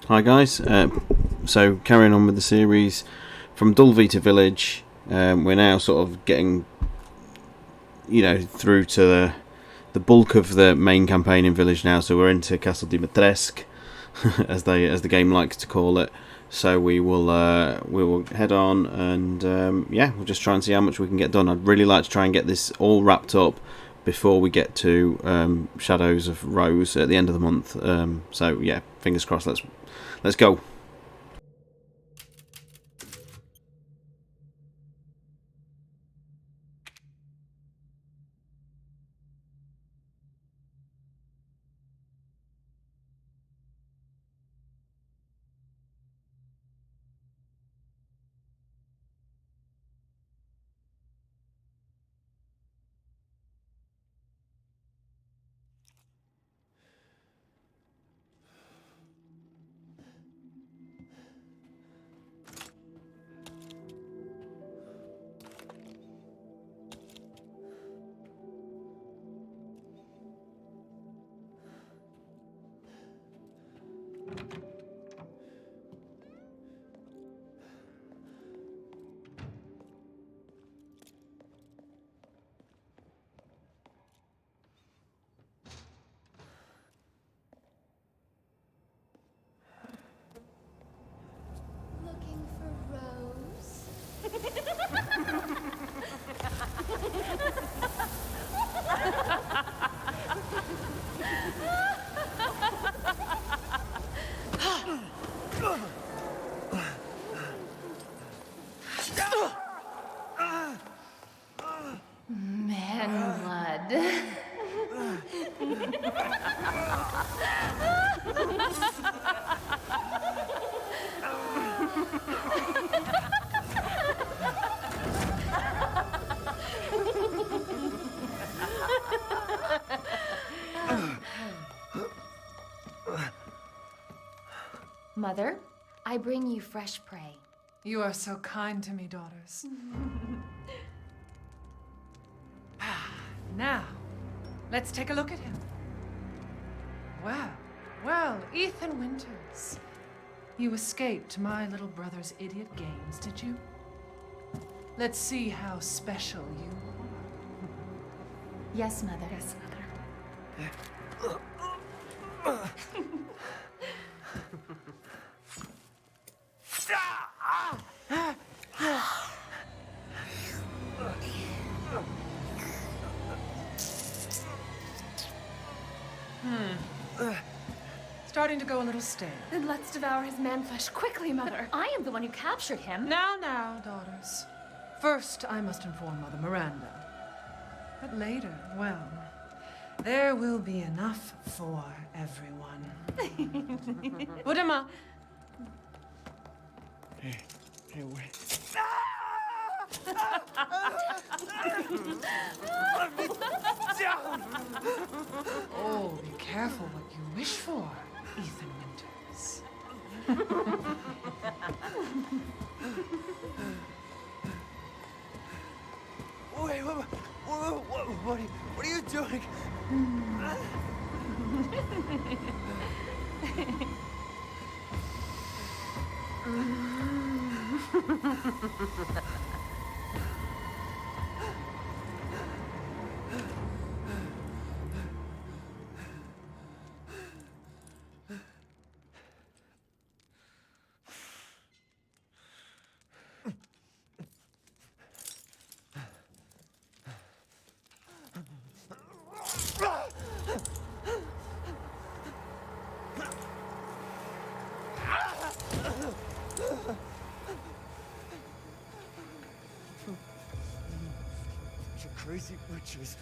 Hi guys, so carrying on with the series from Dulvey to Village, we're now sort of getting, through to the bulk of the main campaign in Village now. So we're into Castle di Matresk, as the game likes to call it. So we will head on and we'll just try and see how much we can get done. I'd really like to try and get this all wrapped up before we get to Shadows of Rose at the end of the month. So yeah, fingers crossed. Let's go. Looking for Rose? Man blood. Mother, I bring you fresh prey. You are so kind to me, daughters. Now, let's take a look at him. Well, Ethan Winters. You escaped my little brother's idiot games, did you? Let's see how special you are. Yes, Mother. Yes, Starting to go a little stale. Then let's devour his man-flesh quickly, Mother. I am the one who captured him. Now, daughters. First, I must inform Mother Miranda. But later, well, there will be enough for everyone. Put him up. Hey, wait. Oh, be careful what you wish for, Ethan Winters. Wait, what are you doing? You crazy witches.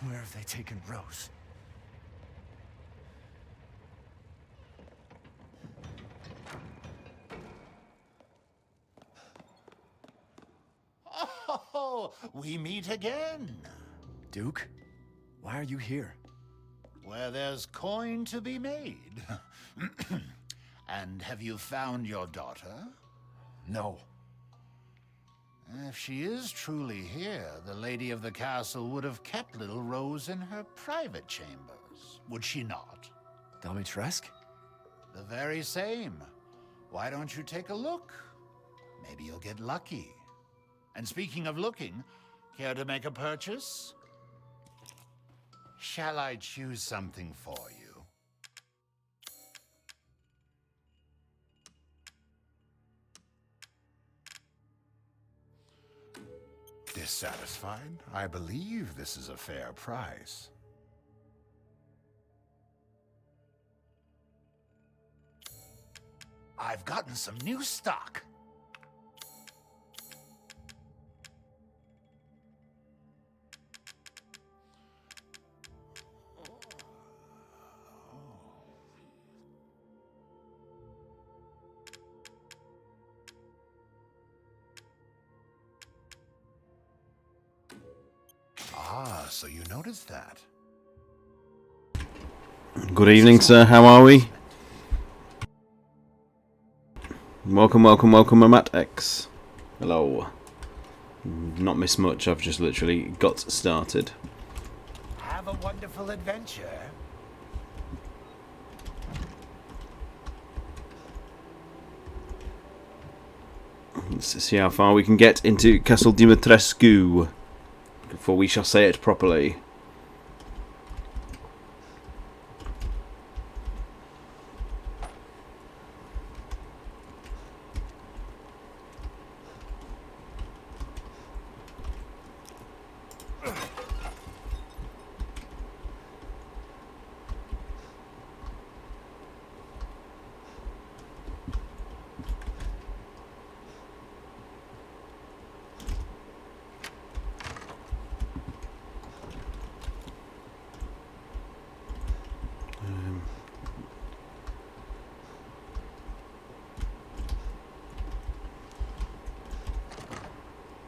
Where have they taken Rose? Oh, we meet again. Duke? Why are you here? Where there's coin to be made. And have you found your daughter? No. If she is truly here, the lady of the castle would have kept little Rose in her private chambers, would she not? Dimitrescu? The very same. Why don't you take a look? Maybe you'll get lucky. And speaking of looking, care to make a purchase? Shall I choose something for you? Dissatisfied? I believe this is a fair price. I've gotten some new stock. Ah, so you noticed that. Good evening, sir. How are we? Welcome, welcome, welcome, Matt X. Hello. Not missed much. I've just literally got started. Have a wonderful adventure. Let's see how far we can get into Castle Dimitrescu before we shall say it properly.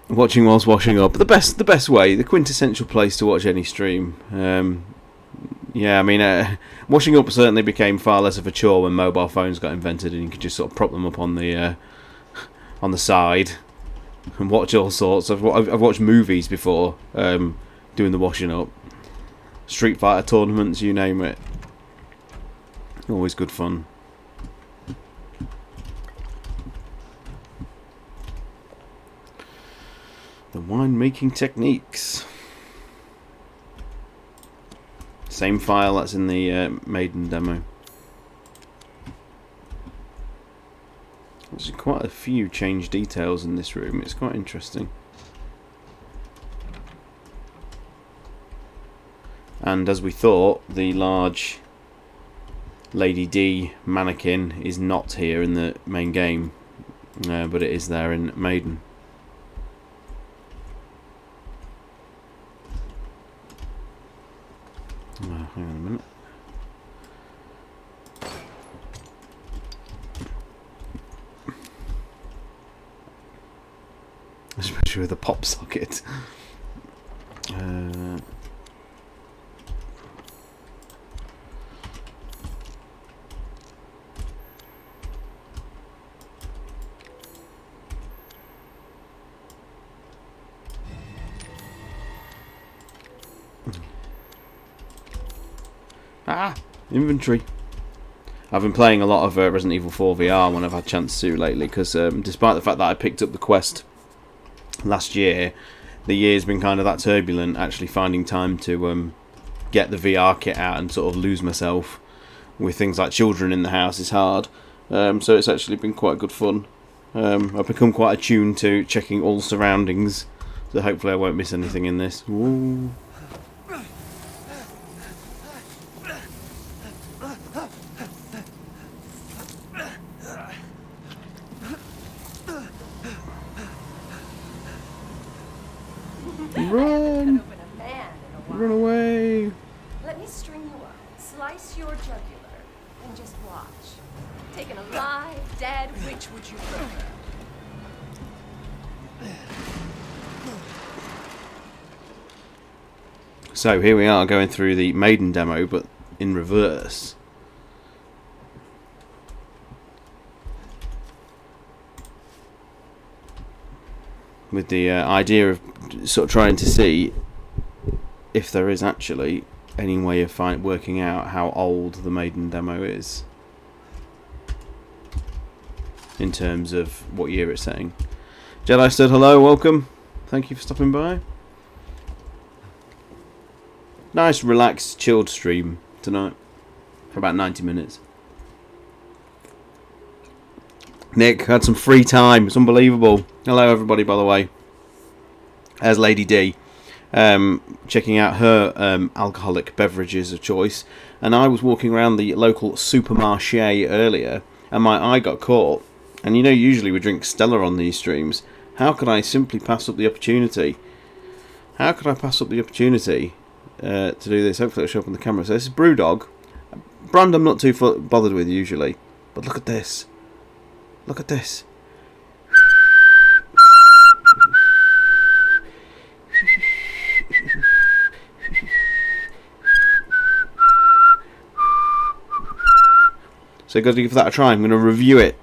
Watching whilst washing up, the best way, the quintessential place to watch any stream. Yeah, I mean, washing up certainly became far less of a chore when mobile phones got invented, and you could just sort of prop them up on the side and watch all sorts. I've watched movies before doing the washing up, Street Fighter tournaments, you name it. Always good fun. The winemaking techniques. Same file that's in the Maiden demo. There's quite a few changed details in this room. It's quite interesting. And as we thought, the large Lady D mannequin is not here in the main game, but it is there in Maiden. Oh, hang on a minute. Especially with the pop socket. Inventory. I've been playing a lot of Resident Evil 4 VR when I've had a chance to lately, because despite the fact that I picked up the Quest last year, the year's been kind of that turbulent. Actually finding time to get the VR kit out and sort of lose myself with things like children in the house is hard. So it's actually been quite good fun. I've become quite attuned to checking all surroundings, so hopefully I won't miss anything in this. Ooh. Run! Run away! Taken alive, dead, Which would you prefer? So here we are going through the maiden demo, but in reverse. With the idea of sort of trying to see if there is actually any way of working out how old the maiden demo is. In terms of what year it's saying. Jedi said hello, welcome. Thank you for stopping by. Nice, relaxed, chilled stream tonight for about 90 minutes. Nick had some free time. It's unbelievable. Hello, everybody, by the way. There's Lady D. Checking out her alcoholic beverages of choice. And I was walking around the local supermarché earlier, and my eye got caught. And you know, usually we drink Stella on these streams. How could I simply pass up the opportunity? How could I pass up the opportunity to do this? Hopefully it'll show up on the camera. So this is Brewdog. Brand I'm not too bothered with usually. But look at this. Look at this. So got to give that a try. I'm going to review it.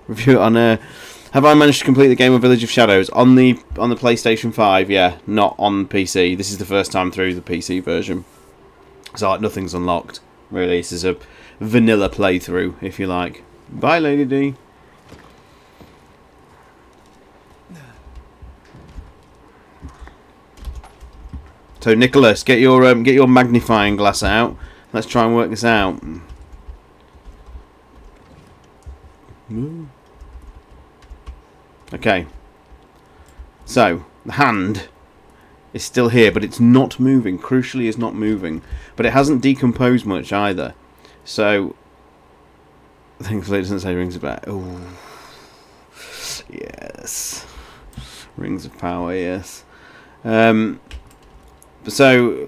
Review it on have I managed to complete the game of Village of Shadows on the PlayStation 5? Yeah, not on PC. This is the first time through the PC version. So like, nothing's unlocked. Really, this is a vanilla playthrough, if you like. Bye, Lady D. So Nicholas, get your magnifying glass out. Let's try and work this out. Okay. So the hand is still here, but it's not moving. Crucially, it's not moving, but it hasn't decomposed much either. So thankfully, it doesn't say rings of power. Oh, yes, rings of power. Yes. So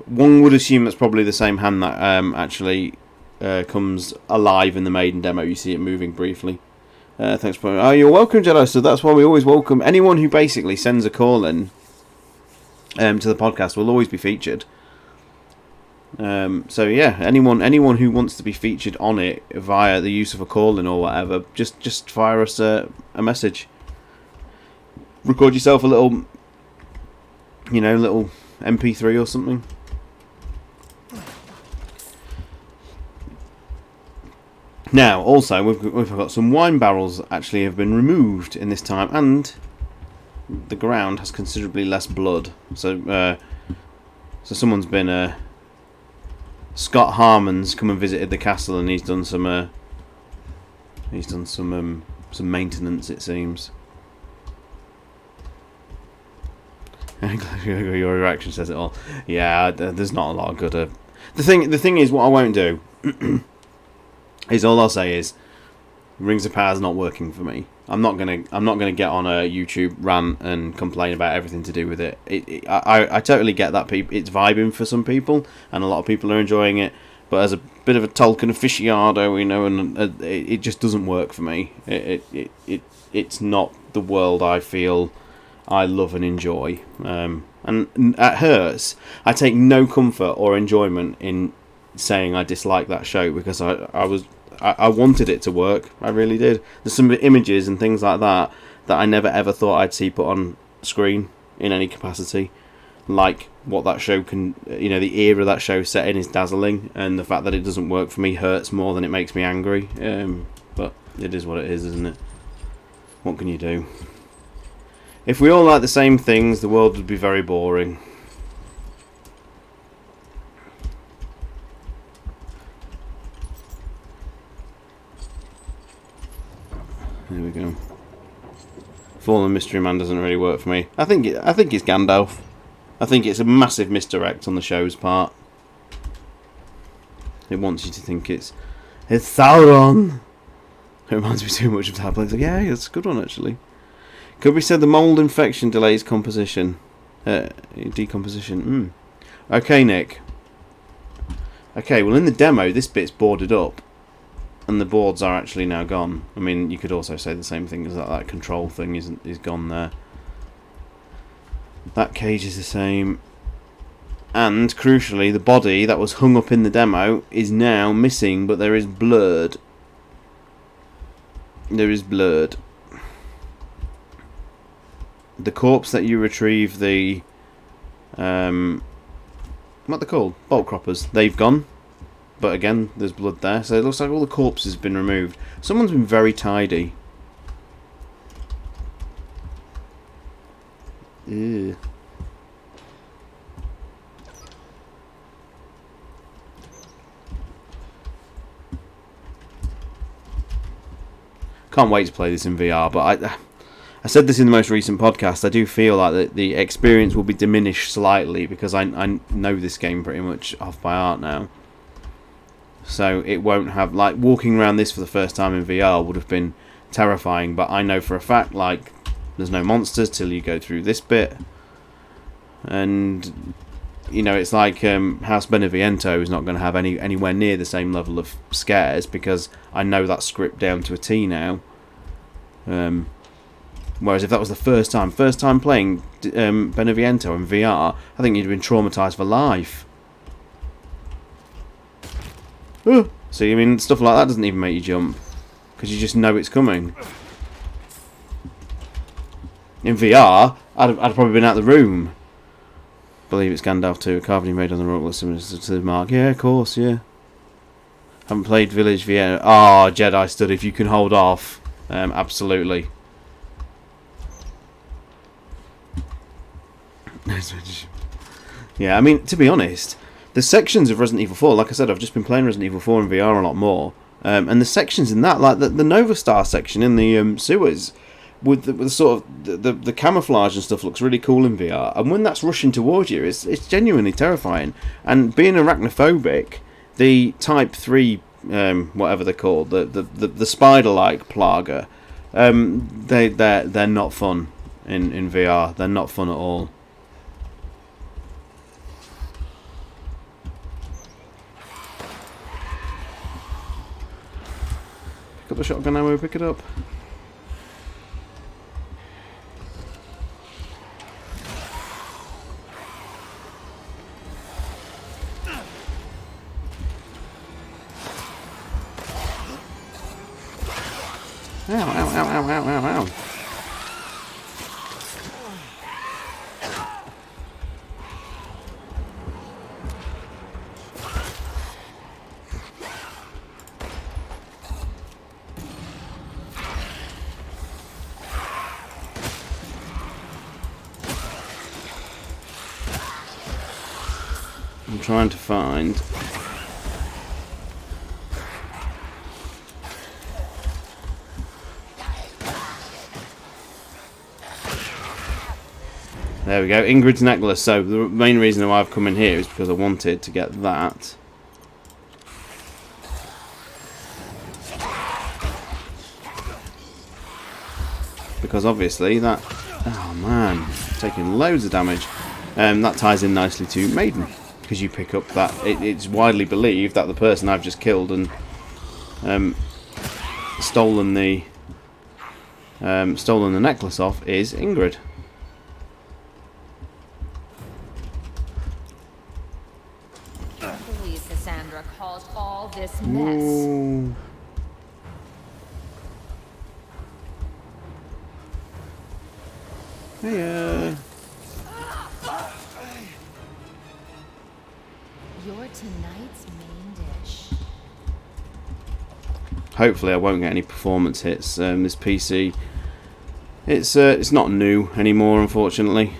one would assume that's probably the same hand that actually comes alive in the maiden demo. You see it moving briefly. Thanks for... Oh, you're welcome, Jedi. So that's why we always welcome anyone who basically sends a call in to the podcast will always be featured. So yeah, anyone who wants to be featured on it via the use of a call in or whatever, just fire us a message. Record yourself a little, little MP3 or something. Now, also, we've got some wine barrels that actually have been removed in this time, and the ground has considerably less blood. So someone's been... Scott Harmon's come and visited the castle, and he's done some maintenance, it seems. Your reaction says it all. Yeah, there's not a lot of good... The thing is, what I won't do... is all I'll say is Rings of Power's not working for me. I'm not gonna get on a YouTube rant and complain about everything to do with it. I totally get that it's vibing for some people and a lot of people are enjoying it, but as a bit of a Tolkien aficionado, and it just doesn't work for me. It's not the world I feel I love and enjoy. And it hurts. I take no comfort or enjoyment in saying I dislike that show because I wanted it to work. I really did. There's some images and things like that I never ever thought I'd see put on screen in any capacity. Like what that show can, the era that show set in is dazzling, and the fact that it doesn't work for me hurts more than it makes me angry. But it is what it is, isn't it? What can you do? If we all like the same things, the world would be very boring. There we go. Fallen Mystery Man doesn't really work for me. I think it's Gandalf. I think it's a massive misdirect on the show's part. It wants you to think it's Sauron. It reminds me too much of that place. Yeah, it's a good one actually. Could we say the mold infection delays decomposition? Okay, Nick. Okay, well in the demo this bit's boarded up. and the boards are actually now gone. I mean, you could also say the same thing as that control thing is gone there. That cage is the same. And, crucially, the body that was hung up in the demo is now missing, but there is blurred. There is blurred. The corpse that you retrieve, the... what are they called? Bolt croppers. They've gone. But again, there's blood there. So it looks like all the corpses have been removed. Someone's been very tidy. Ew. Can't wait to play this in VR, but I said this in the most recent podcast. I do feel like the experience will be diminished slightly because I know this game pretty much off by heart now. So it won't have, like, walking around this for the first time in VR would have been terrifying, but I know for a fact, like, there's no monsters till you go through this bit. And, you know, it's like House Beneviento is not going to have anywhere near the same level of scares because I know that script down to a T now. Whereas if that was the first time playing Beneviento in VR, I think you'd have been traumatised for life. See, I mean, stuff like that doesn't even make you jump because you just know it's coming. In VR, I'd probably been out of the room. Believe it's Gandalf 2, a carving made on the rock similar to the mark. Yeah, of course, yeah. Haven't played Village Vienna. Oh, Jedi Stud, if you can hold off. Absolutely. Yeah, I mean, to be honest, the sections of Resident Evil 4, like I said, I've just been playing Resident Evil 4 in VR a lot more. And the sections in that, like the Nova Star section in the sewers, with the sort of the camouflage and stuff looks really cool in VR. And when that's rushing towards you, it's genuinely terrifying. And being arachnophobic, the Type 3, whatever they're called, the spider-like plaga, they're not fun in VR. They're not fun at all. Pick up the shotgun ammo, pick it up. Ow, ow, ow, ow, ow, ow, ow. I'm trying to find... There we go, Ingrid's necklace. So the main reason why I've come in here is because I wanted to get that. Because obviously that... Oh man, taking loads of damage. That ties in nicely to Maiden. Because you pick up that... It's widely believed that the person I've just killed and stolen the necklace off is Ingrid. Cassandra caused all this mess. Ooh. Hiya. You're tonight's main dish. Hopefully I won't get any performance hits. This PC, it's not new anymore, unfortunately.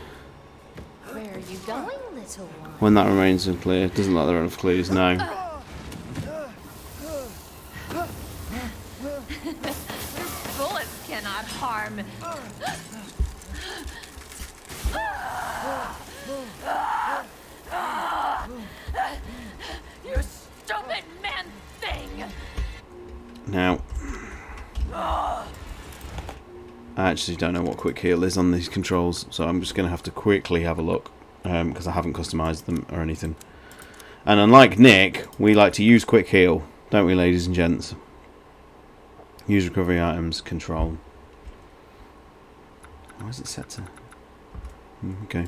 Where are you going, little one? When that remains unclear. It doesn't look like there are enough clues, no. Bullets cannot harm. You stupid man thing! Now, I actually don't know what quick heal is on these controls, so I'm just going to have to quickly have a look, because I haven't customised them or anything. And unlike Nick, we like to use quick heal, don't we, ladies and gents? Use recovery items, control. Why is it set to? Okay.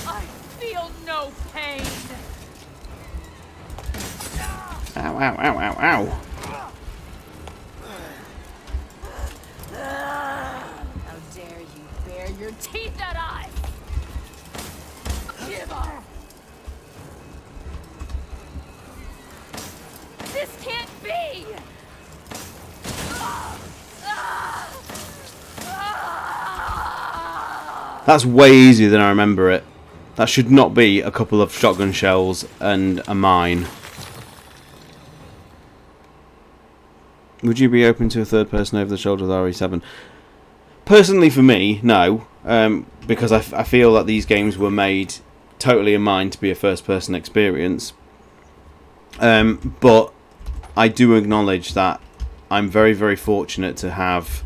I feel no pain. Ow, ow, ow, ow, ow. How dare you bare your teeth at us? Give up. This can't be. That's way easier than I remember it. That should not be a couple of shotgun shells and a mine. Would you be open to a third person over the shoulder with RE7? Personally, for me, no. Because I feel that these games were made totally in mind to be a first person experience. But I do acknowledge that I'm very, very fortunate to have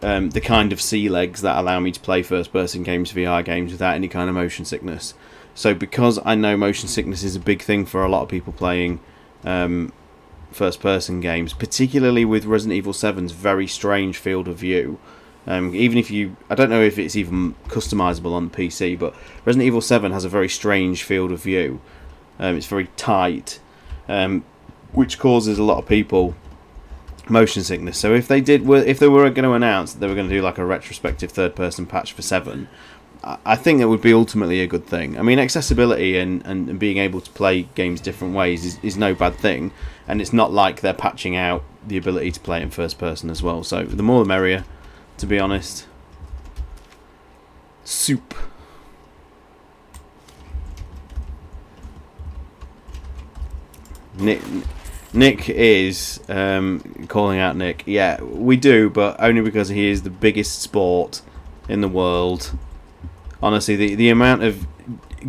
the kind of sea legs that allow me to play first person games, VR games, without any kind of motion sickness. So because I know motion sickness is a big thing for a lot of people playing first person games, particularly with Resident Evil 7's very strange field of view. Even if you, I don't know if it's even customizable on the PC, but Resident Evil 7 has a very strange field of view. It's very tight, which causes a lot of people motion sickness. So if they were going to announce that they were going to do like a retrospective third person patch for 7, I think it would be ultimately a good thing. I mean, accessibility and being able to play games different ways is no bad thing, and it's not like they're patching out the ability to play in first person as well. So the more the merrier, to be honest. Soup. Nick is calling out Nick. Yeah, we do, but only because he is the biggest sport in the world. Honestly, the amount of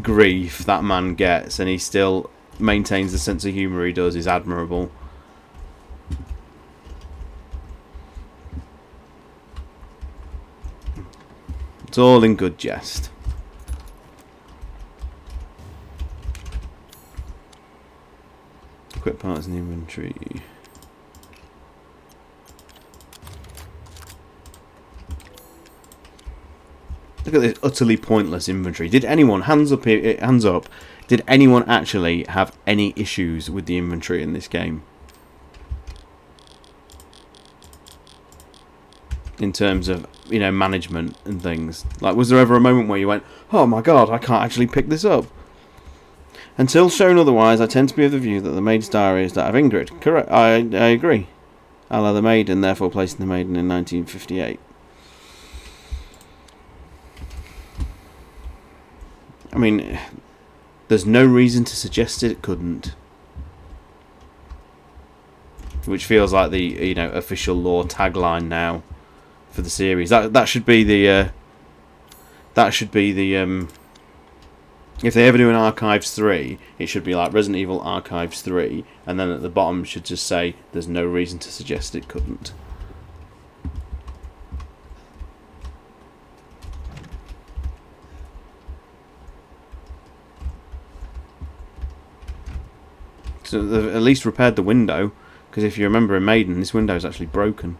grief that man gets, and he still maintains the sense of humour he does, is admirable. It's all in good jest. Equip parts in the inventory. Look at this utterly pointless inventory. Did anyone, hands up, did anyone actually have any issues with the inventory in this game? In terms of, management and things. Like, was there ever a moment where you went, oh my god, I can't actually pick this up? Until shown otherwise, I tend to be of the view that the maid's diary is that of Ingrid. Correct, I agree. A la the maiden, therefore placing the maiden in 1958. I mean, there's no reason to suggest it couldn't. Which feels like the official lore tagline now for the series. That should be the if they ever do an Archives 3, it should be like Resident Evil Archives 3, and then at the bottom should just say there's no reason to suggest it couldn't. So they've at least repaired the window, because if you remember in Maiden, this window is actually broken.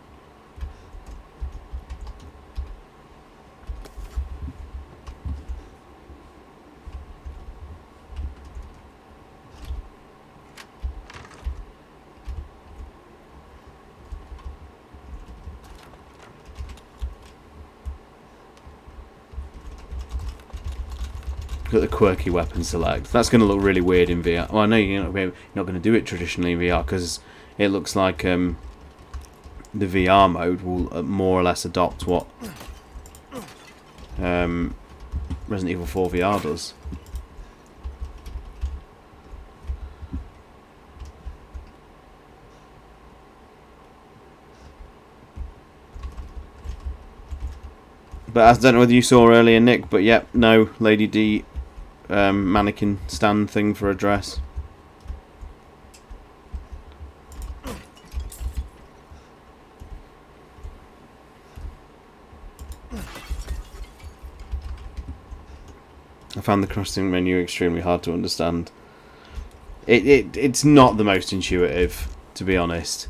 Got the quirky weapon select. That's going to look really weird in VR. Well, I know you're not going to do it traditionally in VR, because it looks like the VR mode will more or less adopt what Resident Evil 4 VR does. But I don't know whether you saw earlier, Nick, but yep, no Lady D mannequin stand thing for a dress. I found the crossing menu extremely hard to understand. It's not the most intuitive, to be honest.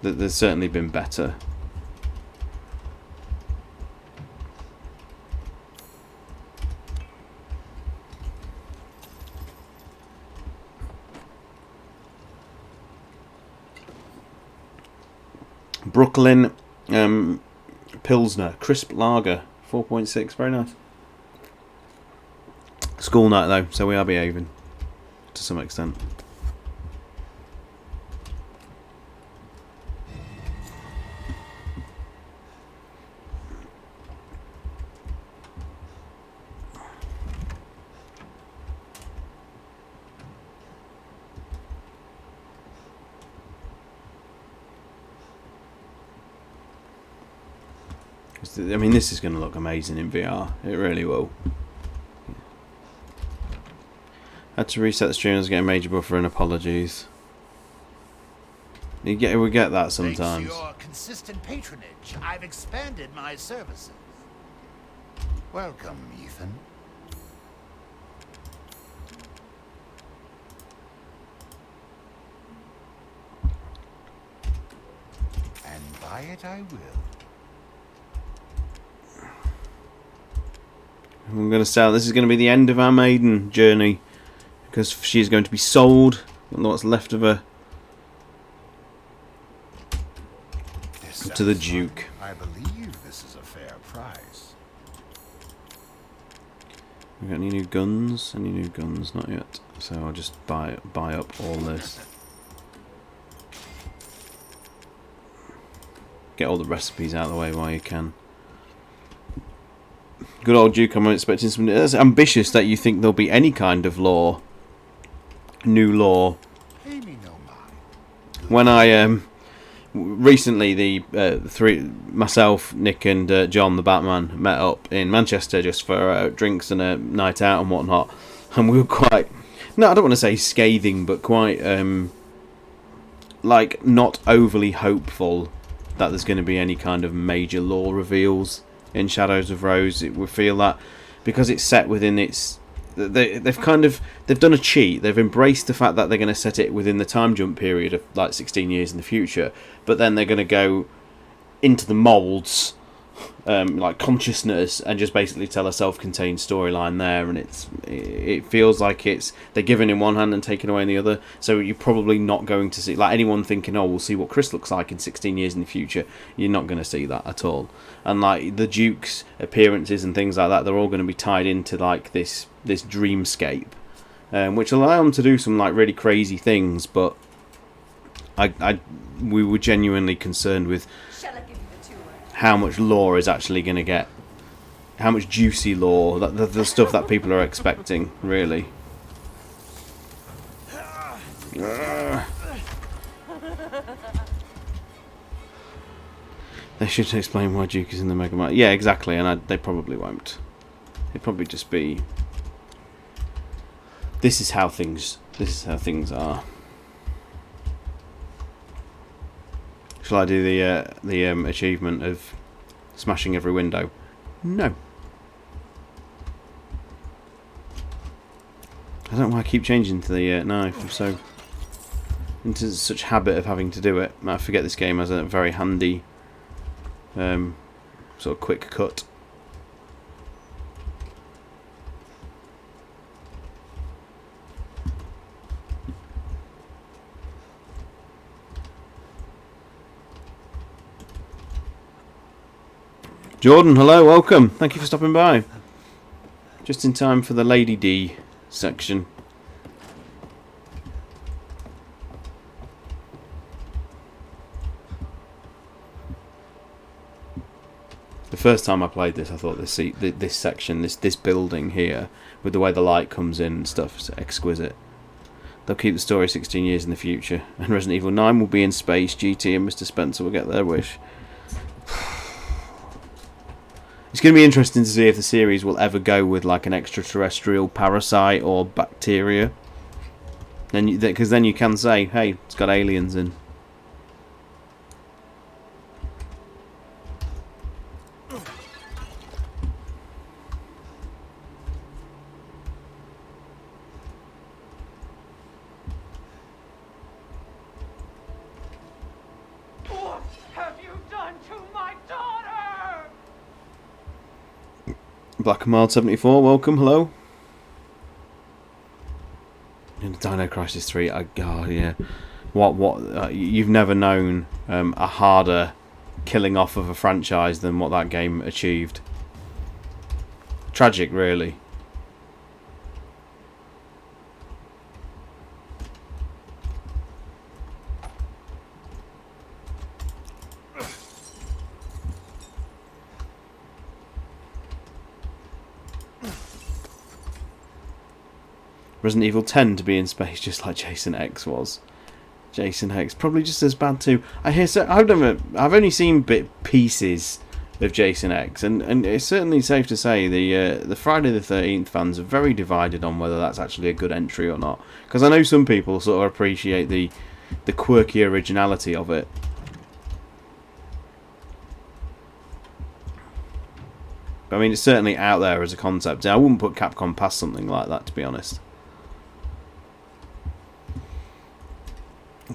There's certainly been better. Brooklyn Pilsner Crisp Lager 4.6, very nice. School night though, so we are behaving to some extent. I mean, this is going to look amazing in VR. It really will. Had to reset the stream. I was getting major buffer and apologies. We get that sometimes. Thanks to your consistent patronage, I've expanded my services. Welcome, Ethan. And buy it I will. I'm going to sell. This is going to be the end of our maiden journey, because she's going to be sold. I don't know what's left of her to the Duke. I believe this is a fair price. We got any new guns? Any new guns? Not yet. So I'll just buy up all this. Get all the recipes out of the way while you can. Good old Duke, I'm expecting something that's ambitious that you think there'll be any kind of law. New law. Pay me no mind. When I recently myself, Nick and John the Batman met up in Manchester just for drinks and a night out and whatnot, and we were quite, no, I don't want to say scathing, but quite like not overly hopeful that there's going to be any kind of major law reveals in Shadows of Rose. It would feel that because it's set within its, they've done a cheat. They've embraced the fact that they're going to set it within the time jump period of like 16 years in the future, but then they're going to go into the molds, like consciousness, and just basically tell a self-contained storyline there. And it feels like they're giving in one hand and taking away in the other. So you're probably not going to see, like, anyone thinking, oh, we'll see what Chris looks like in 16 years in the future. You're not going to see that at all. And like the Duke's appearances and things like that, they're all going to be tied into like this dreamscape, which will allow them to do some like really crazy things. But we were genuinely concerned with how much lore is actually going to get, how much juicy lore, the stuff that people are expecting, really. They should explain why Duke is in the Mega Man. Yeah, exactly, and they probably won't. It'd probably just be, this is how things are. Shall I do the achievement of smashing every window? No. I don't know why I keep changing to the knife. I'm so into such habit of having to do it. I forget this game has a very handy sort of quick cut. Jordan, hello, welcome. Thank you for stopping by. Just in time for the Lady D section. The first time I played this, I thought this section, this building here, with the way the light comes in and stuff, is exquisite. They'll keep the story 16 years in the future, and Resident Evil 9 will be in space. GT and Mr. Spencer will get their wish. It's going to be interesting to see if the series will ever go with like an extraterrestrial parasite or bacteria. Because then you can say, hey, it's got aliens in. Black and Mild 74, welcome, hello. In Dino Crisis 3, yeah. You've never known a harder killing off of a franchise than what that game achieved. Tragic, really. Resident Evil 10 to be in space, just like Jason X was. Jason X probably just as bad too. I've only seen pieces of Jason X, and it's certainly safe to say the Friday the 13th fans are very divided on whether that's actually a good entry or not. Because I know some people sort of appreciate the quirky originality of it. I mean, it's certainly out there as a concept. I wouldn't put Capcom past something like that, to be honest.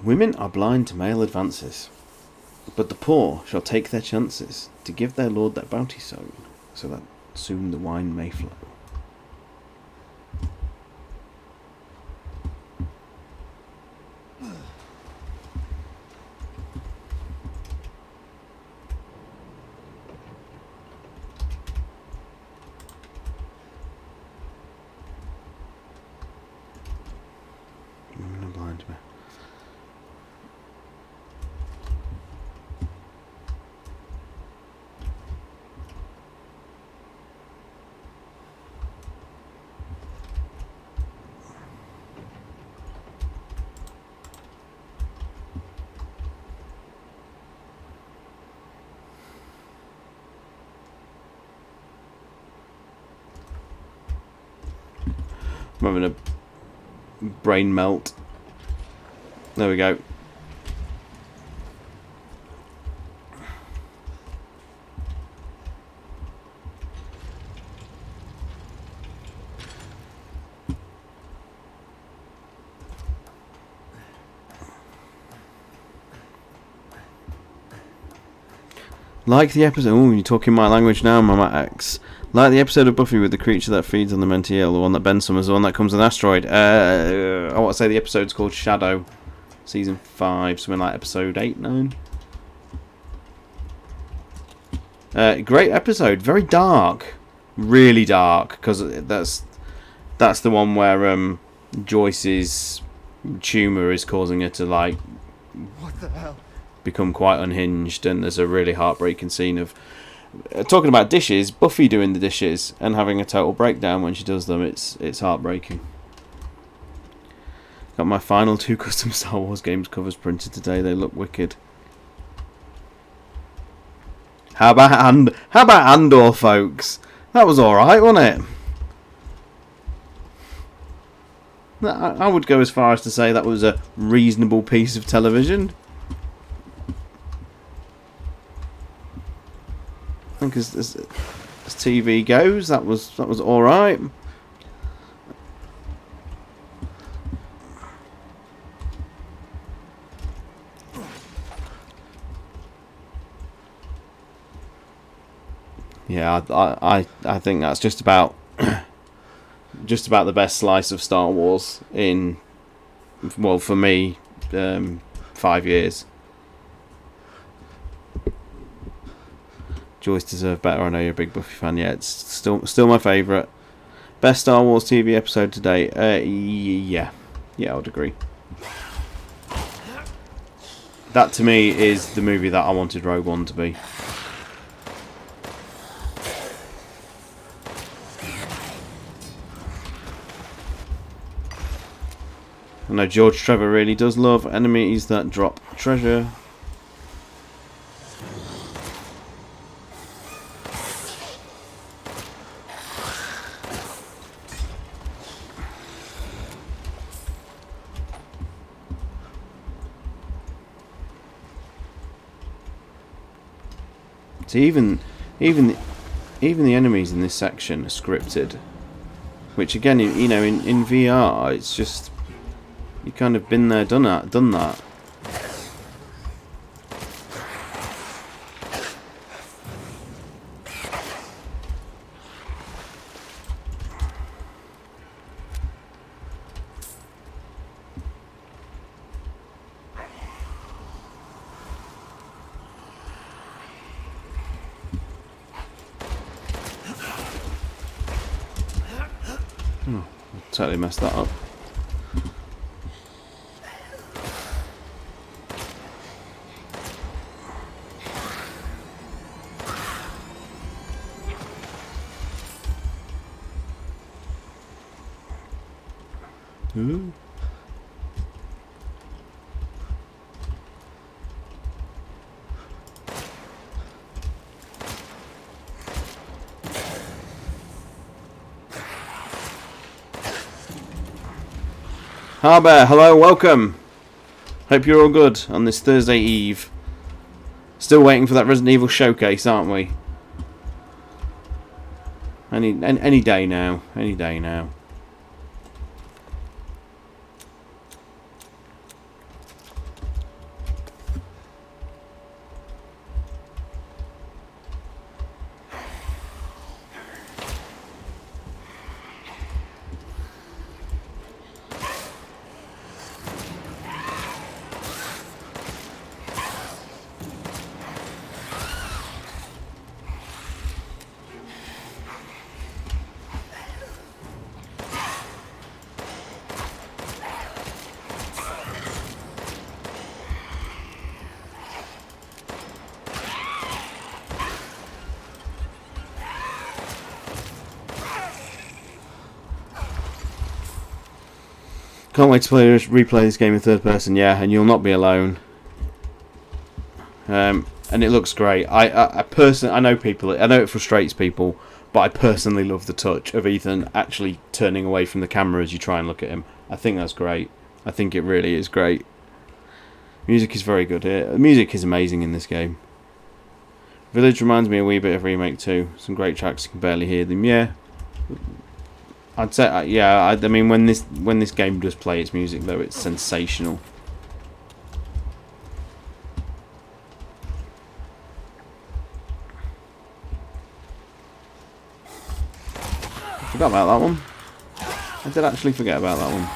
Women are blind to male advances, but the poor shall take their chances to give their lord their bounty sown, so that soon the wine may flow. Women are blind to male. I'm having a brain melt. There we go. Like the episode. Oh, you're talking my language now, Mama X. Like the episode of Buffy with the creature that feeds on the mentally ill, the one that Ben Summers, the one that comes with an asteroid. I want to say the episode's called Shadow, season 5, something like episode 8, 9. Great episode, very dark, really dark, because that's the one where Joyce's tumour is causing her to like What the hell? become quite unhinged, and there's a really heartbreaking scene of talking about dishes, Buffy doing the dishes and having a total breakdown when she does them. It's heartbreaking. Got my final 2 custom Star Wars games covers printed today. They look wicked. How about Andor, folks? That was all right, wasn't it? I would go as far as to say that was a reasonable piece of television. I think as TV goes, that was all right. Yeah, I think that's just about the best slice of Star Wars in, well, for me, 5 years. Joyce deserved better. I know you're a big Buffy fan. Yeah, it's still my favourite. Best Star Wars TV episode to date. Yeah, I would agree. That to me is the movie that I wanted Rogue One to be. I know George Trevor really does love enemies that drop treasure. So even the enemies in this section are scripted, which again, you know, in VR, it's just you kind of been there, done that. Totally messed that up. Ooh. Harbour, hello, welcome. Hope you're all good on this Thursday Eve. Still waiting for that Resident Evil showcase, aren't we? Any day now. Any day now. Can't wait to replay this game in third person, yeah, and you'll not be alone. And it looks great. I personally, I know it frustrates people, but I personally love the touch of Ethan actually turning away from the camera as you try and look at him. I think that's great. I think it really is great. Music is very good here. The music is amazing in this game. Village reminds me a wee bit of Remake 2. Some great tracks, you can barely hear them. Yeah. I'd say, yeah. I mean, when this game does play its music, though, it's sensational. I forgot about that one. I did actually forget about that one.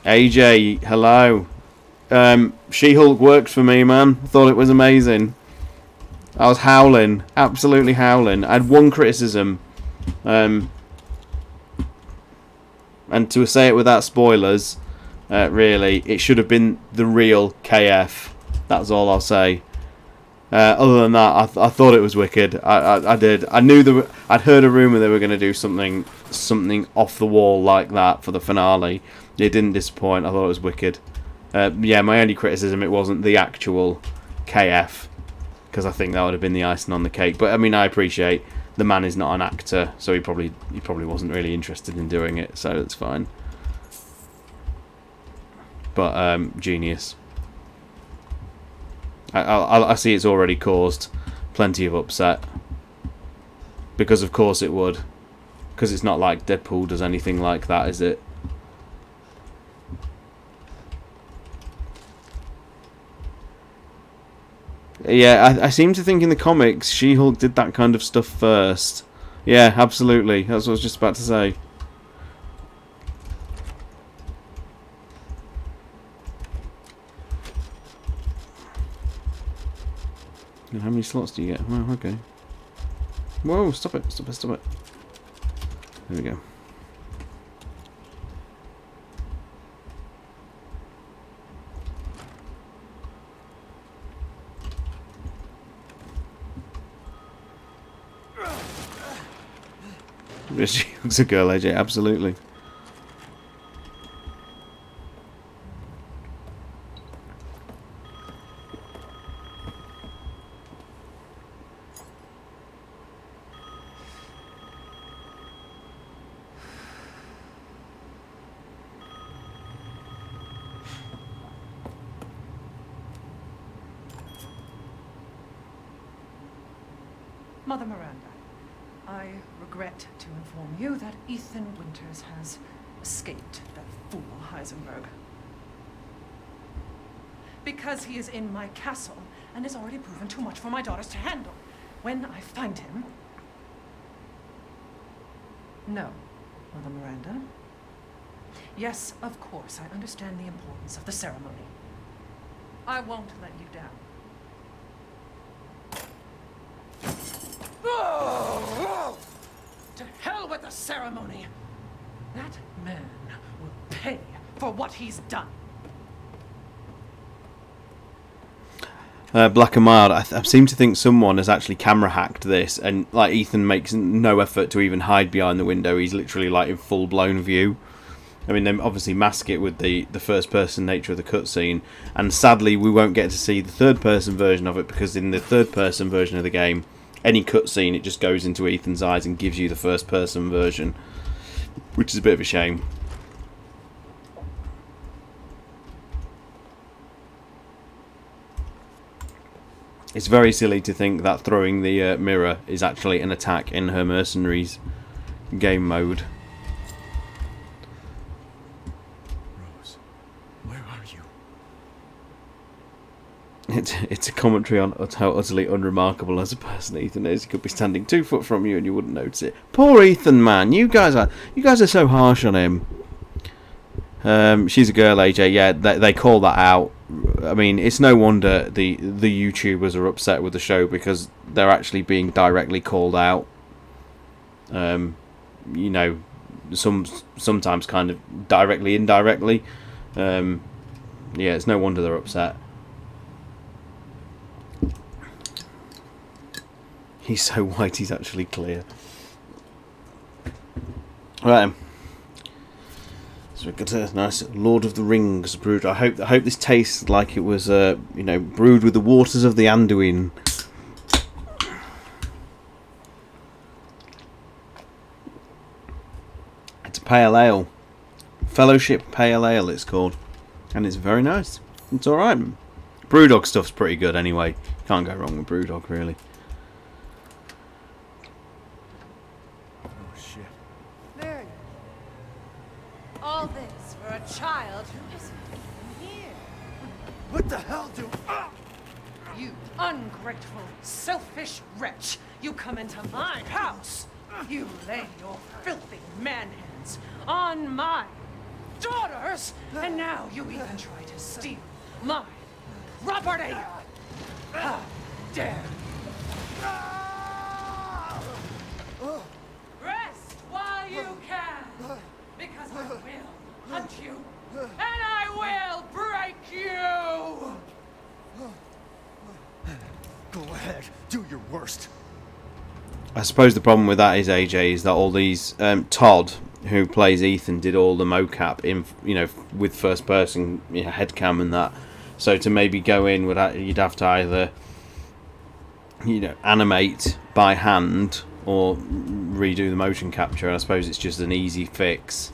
AJ, hello. She-Hulk worked for me, man. Thought it was amazing. I was howling, absolutely howling. I had one criticism, and to say it without spoilers, really, it should have been the real KF. That's all I'll say. Other than that, I thought it was wicked. I did. I knew I'd heard a rumor they were going to do something off the wall like that for the finale. It didn't disappoint. I thought it was wicked. Yeah, my only criticism, it wasn't the actual KF, because I think that would have been the icing on the cake. But I mean, I appreciate the man is not an actor, so he probably wasn't really interested in doing it, so that's fine. But genius. I see it's already caused plenty of upset, because of course it would, because it's not like Deadpool does anything like that, is it? Yeah, I seem to think in the comics She-Hulk did that kind of stuff first. Yeah, absolutely. That's what I was just about to say. And how many slots do you get? Wow, okay. Whoa, stop it, stop it, stop it. There we go. She looks a girl, AJ, absolutely. Mother Miranda, I regret to inform you that Ethan Winters has escaped that fool Heisenberg. Because he is in my castle and has already proven too much for my daughters to handle. When I find him... No, Mother Miranda. Yes, of course, I understand the importance of the ceremony. I won't let you down. Oh! To hell with the ceremony! That man will pay for what he's done. Black and Mild, I seem to think someone has actually camera hacked this, and like Ethan makes no effort to even hide behind the window. He's literally like in full blown view. I mean, they obviously mask it with the first person nature of the cutscene, and sadly we won't get to see the third person version of it, because in the third person version of the game, any cutscene it just goes into Ethan's eyes and gives you the first person version, which is a bit of a shame. It's very silly to think that throwing the mirror is actually an attack in her mercenaries game mode. Rose, where are you? It's a commentary on how utterly unremarkable as a person Ethan is. He could be standing 2 foot from you and you wouldn't notice it. Poor Ethan, man. You guys are so harsh on him. She's a girl, AJ. Yeah, they call that out. I mean, it's no wonder the YouTubers are upset with the show, because they're actually being directly called out. You know, sometimes kind of directly, indirectly. Yeah, it's no wonder they're upset. He's so white, he's actually clear. Right. So we've got a nice Lord of the Rings brewed. I hope this tastes like it was, you know, brewed with the waters of the Anduin. It's a pale ale, Fellowship Pale Ale. It's called, and it's very nice. It's all right. Brewdog stuff's pretty good anyway. Can't go wrong with Brewdog, really. Oh shit. There you go. All this for a child who isn't even here. What the hell do... You ungrateful, selfish wretch! You come into my house! You lay your filthy man-hands on my daughters! And now you even try to steal my property! How dare you! Rest while you can! Because I will hunt you! And I will break you! Go ahead, do your worst. I suppose the problem with that is, AJ, is that all these Todd, who plays Ethan, did all the mocap in, you know, with first person, you know, headcam and that. So to maybe go in, you'd have to either, you know, animate by hand or redo the motion capture. And I suppose it's just an easy fix,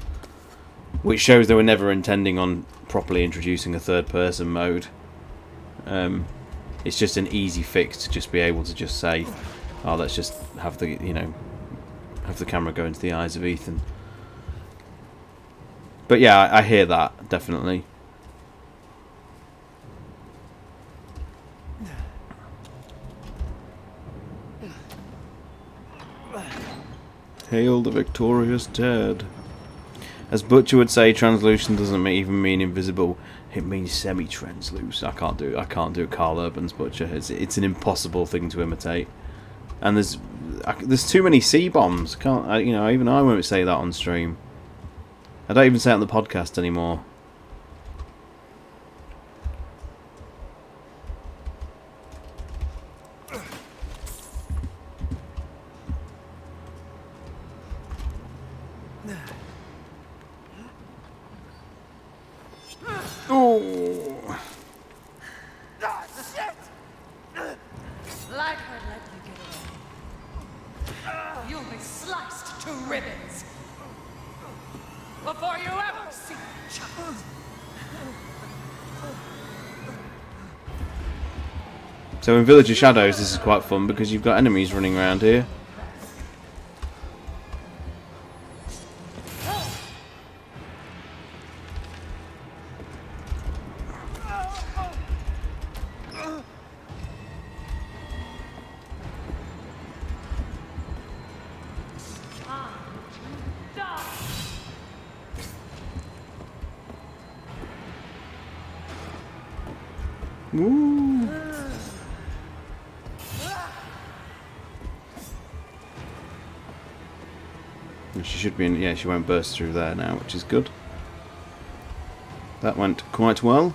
which shows they were never intending on properly introducing a third person mode. It's just an easy fix to just be able to just say, oh, let's just have the, you know, have the camera go into the eyes of Ethan. But yeah, I hear that, definitely. Hail the victorious dead. As Butcher would say, translucent doesn't even mean invisible. It means semi-translucent. I can't do it. Carl Urban's Butcher. It's an impossible thing to imitate. And there's too many C-bombs. You know, even I won't say that on stream. I don't even say it on the podcast anymore. Oh. Ah, shit! Like I'd let you get away. You'll be sliced to ribbons before you ever see a child. So in Village of Shadows, this is quite fun because you've got enemies running around here. Ooh. She should be in, yeah, she won't burst through there now, which is good. That went quite well.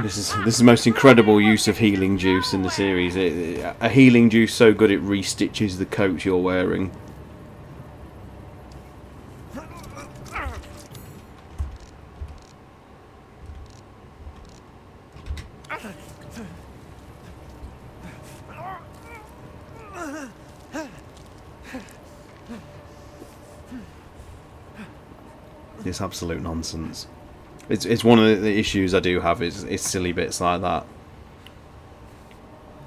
This is the most incredible use of healing juice in the series. A healing juice so good it restitches the coat you're wearing. It's absolute nonsense. It's one of the issues I do have is silly bits like that.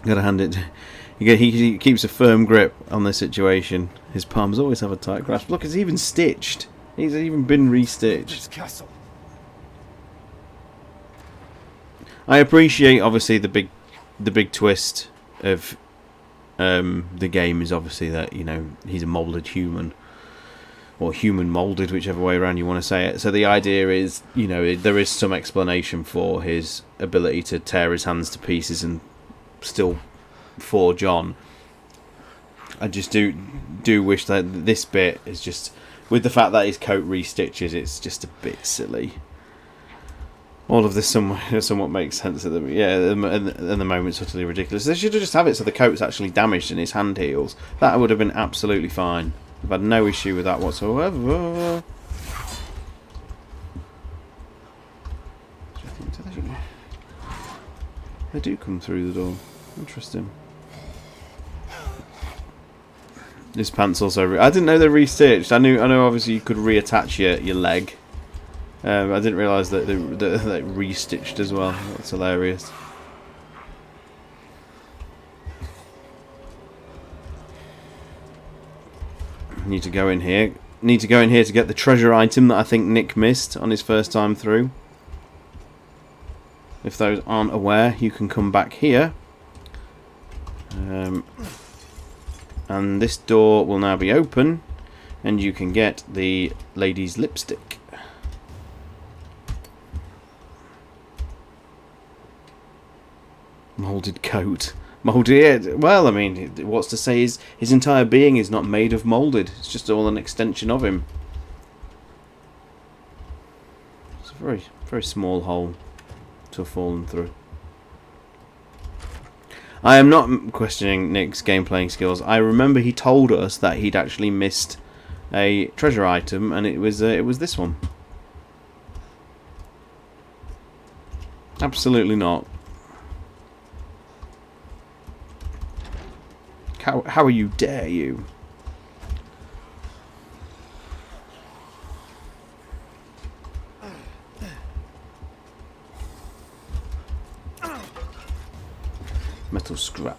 Gotta hand it. He keeps a firm grip on the situation. His palms always have a tight grasp. Look, it's even stitched. He's even been restitched. This castle. I appreciate obviously the big twist of the game is obviously that, you know, he's a moulded human. Or human moulded, whichever way around you want to say it. So the idea is, you know, there is some explanation for his ability to tear his hands to pieces and still forge on. I just do wish that this bit is just, with the fact that his coat restitches, it's just a bit silly. All of this somewhat makes sense at the the moment, it's utterly ridiculous. They should just have it so the coat's actually damaged and his hand heals. That would have been absolutely fine. I've had no issue with that whatsoever. They do come through the door. Interesting. This pant's also... I didn't know they restitched. I know obviously you could reattach your leg. I didn't realise that they restitched as well. That's hilarious. Need to go in here. Need to go in here to get the treasure item that I think Nick missed on his first time through. If those aren't aware, you can come back here. And this door will now be open, and you can get the lady's lipstick. Moulded coat. Moulded. Well, I mean, what's to say is his entire being is not made of moulded. It's just all an extension of him. It's a very, very small hole to have fallen through. I am not questioning Nick's game-playing skills. I remember he told us that he'd actually missed a treasure item, and it was this one. Absolutely not. How are you dare you? Metal scrap.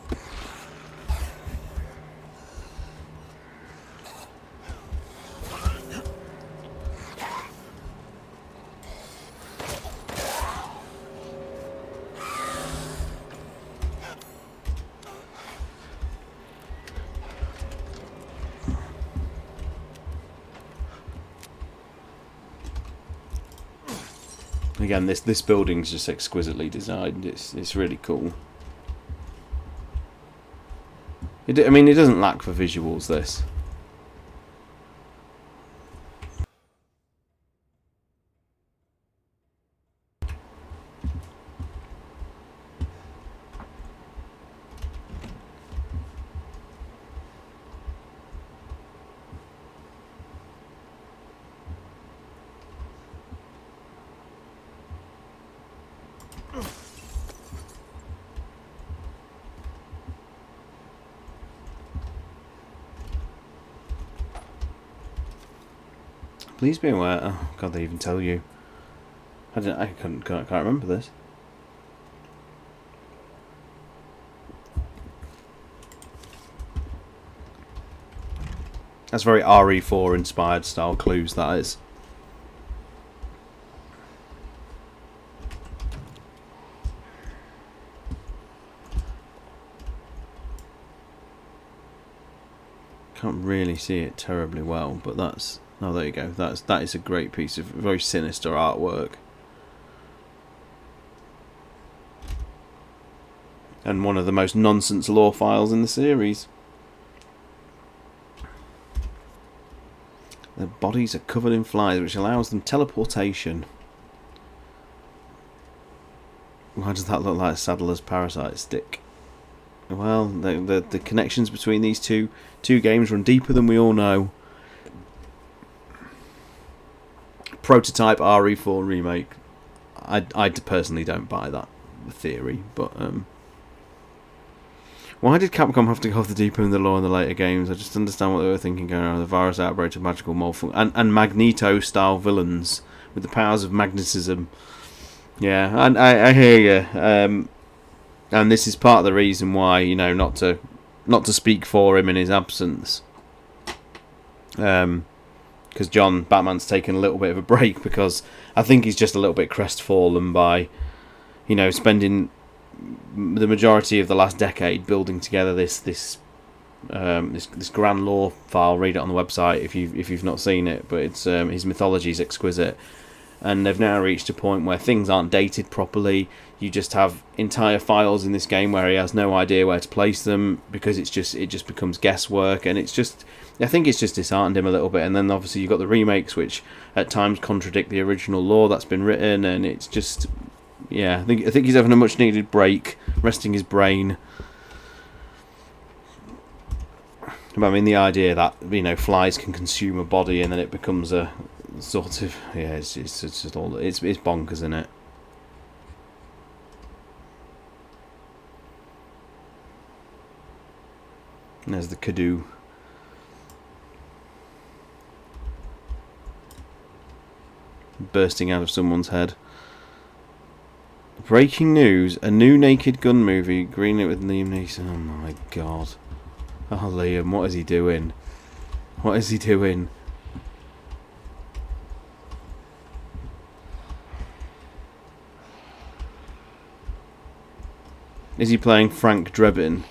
Again, this building's just exquisitely designed. It's really cool. I mean, it doesn't lack for visuals, this. Please be aware. Oh God, they even tell you. I can't remember this. That's very RE4 inspired style clues, that is. Can't really see it terribly well, but that's... Oh, there you go. That is a great piece of very sinister artwork. And one of the most nonsense lore files in the series. Their bodies are covered in flies, which allows them teleportation. Why does that look like Sadler's parasite stick? Well, the connections between these two games run deeper than we all know. Prototype RE4 remake. I personally don't buy that theory, but why did Capcom have to go off the deep end of the lore in the later games? I just understand what they were thinking going on. The virus outbreak of magical malfunction and Magneto-style villains with the powers of magnetism. Yeah, and I hear you. And this is part of the reason why, you know, not to speak for him in his absence. Because Batman's taken a little bit of a break because I think he's just a little bit crestfallen by, you know, spending the majority of the last decade building together this grand lore file. Read it on the website if you've not seen it, but it's his mythology is exquisite, and they've now reached a point where things aren't dated properly. You just have entire files in this game where he has no idea where to place them because it just becomes guesswork, and I think it's just disheartened him a little bit. And then obviously you've got the remakes which at times contradict the original lore that's been written, and it's just, yeah, I think he's having a much needed break, resting his brain. But I mean, the idea that, you know, flies can consume a body and then it becomes a sort of, yeah, it's just all, it's bonkers, isn't it? And there's the Kadu. Bursting out of someone's head. Breaking news: a new Naked Gun movie, greenlit with Liam Neeson. Oh my god. Oh, Liam, what is he doing? What is he doing? Is he playing Frank Drebin?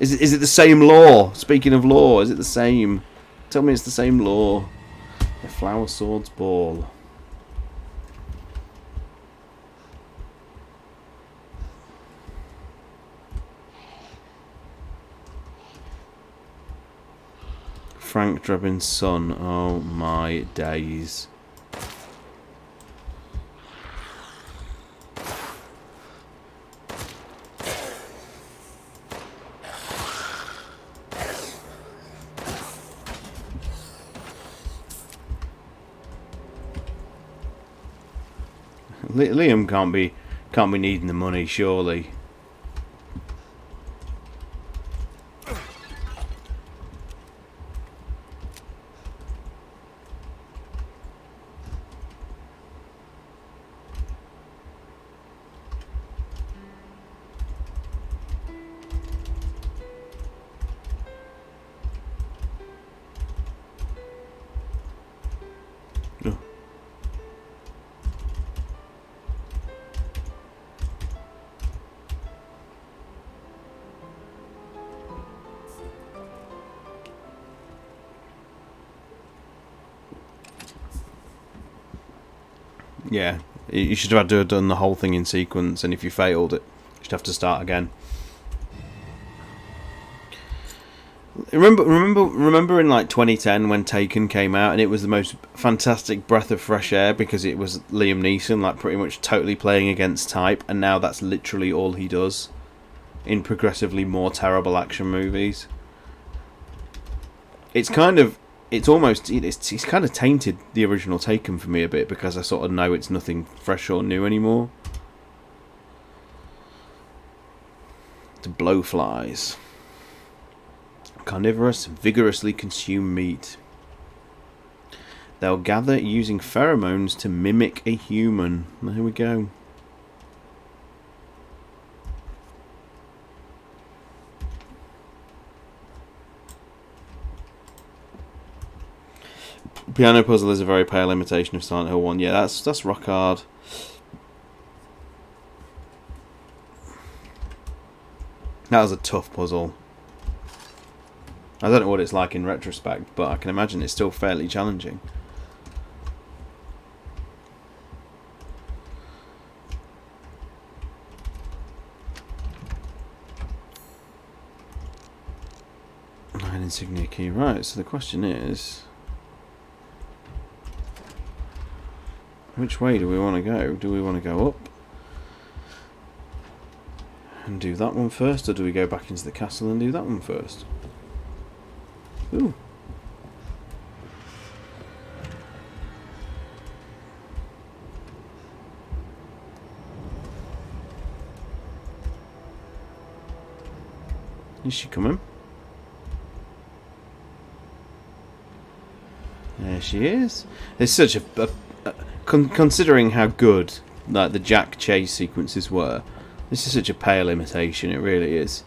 Is it the same lore? Speaking of lore, is it the same? Tell me it's the same lore. The Flower Swords Ball. Frank Drebin's son. Oh my days. Liam can't be needing the money, surely. Oh. Yeah, you should have had to have done the whole thing in sequence, and if you failed it, you'd have to start again. Remember in like 2010 when Taken came out, and it was the most fantastic breath of fresh air because it was Liam Neeson, like pretty much totally playing against type, and now that's literally all he does in progressively more terrible action movies. It's kind of tainted the original Taken for me a bit because I sort of know it's nothing fresh or new anymore. To blowflies. Carnivorous, vigorously consume meat. They'll gather using pheromones to mimic a human. There we go. Piano puzzle is a very pale imitation of Silent Hill 1. Yeah, that's rock hard. That was a tough puzzle. I don't know what it's like in retrospect, but I can imagine it's still fairly challenging. Nine insignia key. Right, so the question is, which way do we want to go? Do we want to go up and do that one first, or do we go back into the castle and do that one first? Ooh. Is she coming? There she is. It's such considering how good like the Jack chase sequences were. This is such a pale imitation. It really is.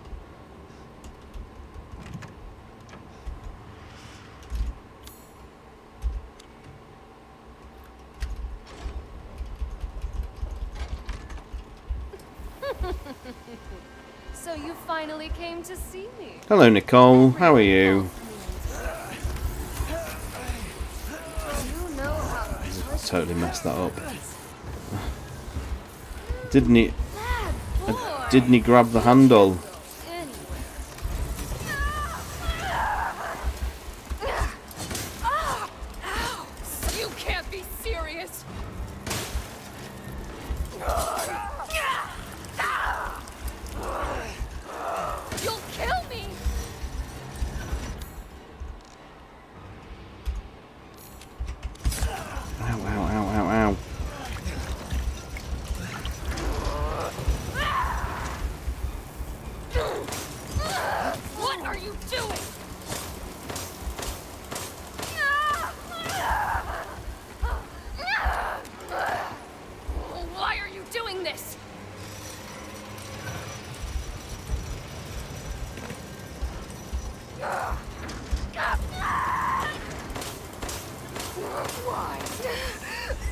So you finally came to see me. Hello, Nicole. How are you? You know how Totally messed that up. Didn't he? Didn't he grab the handle? You can't be serious. You'll kill me. Ow, ow, ow, ow, ow. What are you doing? Why are you doing this? Why?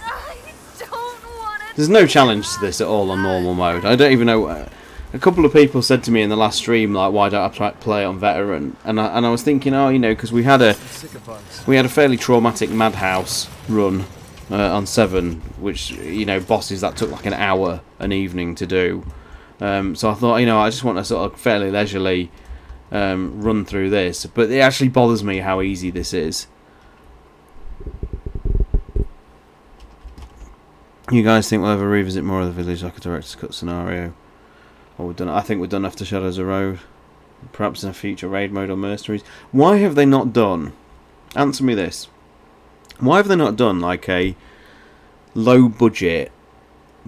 I don't want to. There's no challenge to this at all on normal mode. I don't even know. A couple of people said to me in the last stream, like, why don't I play it on veteran? And I was thinking, oh, you know, because we had a fairly traumatic Madhouse run on 7, which, you know, bosses that took like an hour an evening to do. So I thought, you know, I just want a sort of fairly leisurely run through this, but it actually bothers me how easy this is. You guys think we'll ever revisit more of the village like a director's cut scenario? Or we've done? I think we've done After Shadows of Road. Perhaps in a future raid mode or mercenaries. Why have they not done? Answer me this. Why have they not done like a low budget,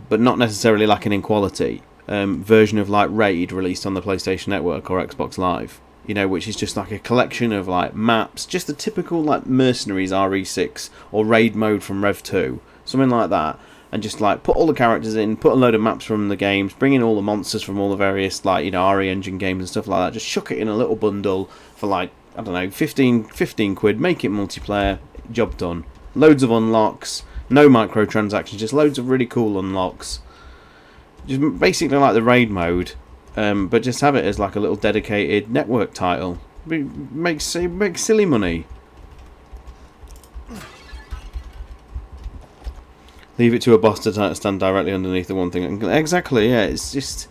but not necessarily lacking in quality, version of like Raid released on the PlayStation Network or Xbox Live? You know, which is just like a collection of like maps, just the typical like mercenaries RE6 or raid mode from Rev 2, something like that. And just like put all the characters in, put a load of maps from the games, bring in all the monsters from all the various like, you know, RE Engine games and stuff like that. Just chuck it in a little bundle for like, I don't know, 15 quid, make it multiplayer, job done. Loads of unlocks, no microtransactions, just loads of really cool unlocks. Just basically like the raid mode, but just have it as like a little dedicated network title. Make silly money. Leave it to a boss to stand directly underneath the one thing. Exactly, yeah. It's just,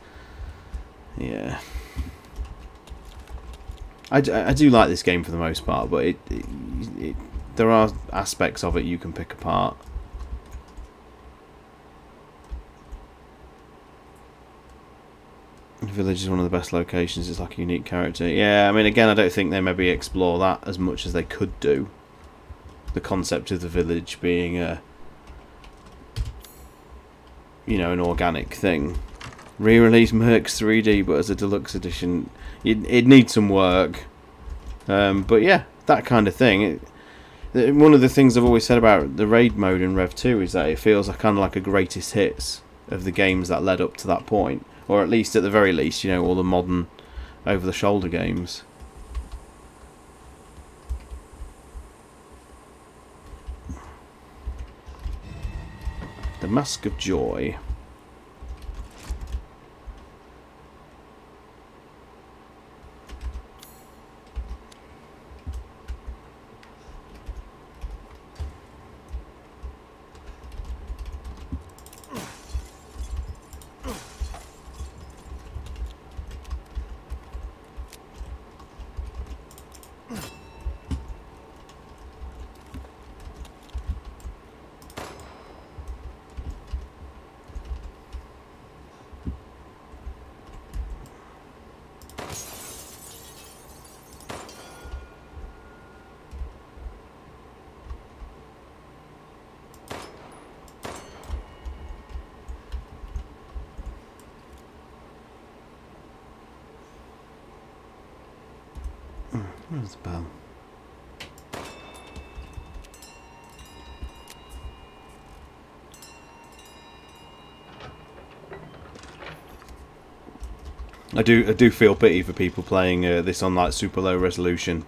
yeah. I do like this game for the most part, but there are aspects of it you can pick apart. The village is one of the best locations. It's like a unique character. Yeah, I mean, again, I don't think they maybe explore that as much as they could do. The concept of the village being a, you know, an organic thing. Re-release Mercs 3D, but as a deluxe edition, it needs some work. But yeah, that kind of thing. One of the things I've always said about the raid mode in Rev 2 is that it feels like kind of like a greatest hits of the games that led up to that point, or at least at the very least, you know, all the modern over-the-shoulder games. The Mask of Joy. Where's the bell? I do feel pity for people playing this on like super low resolution,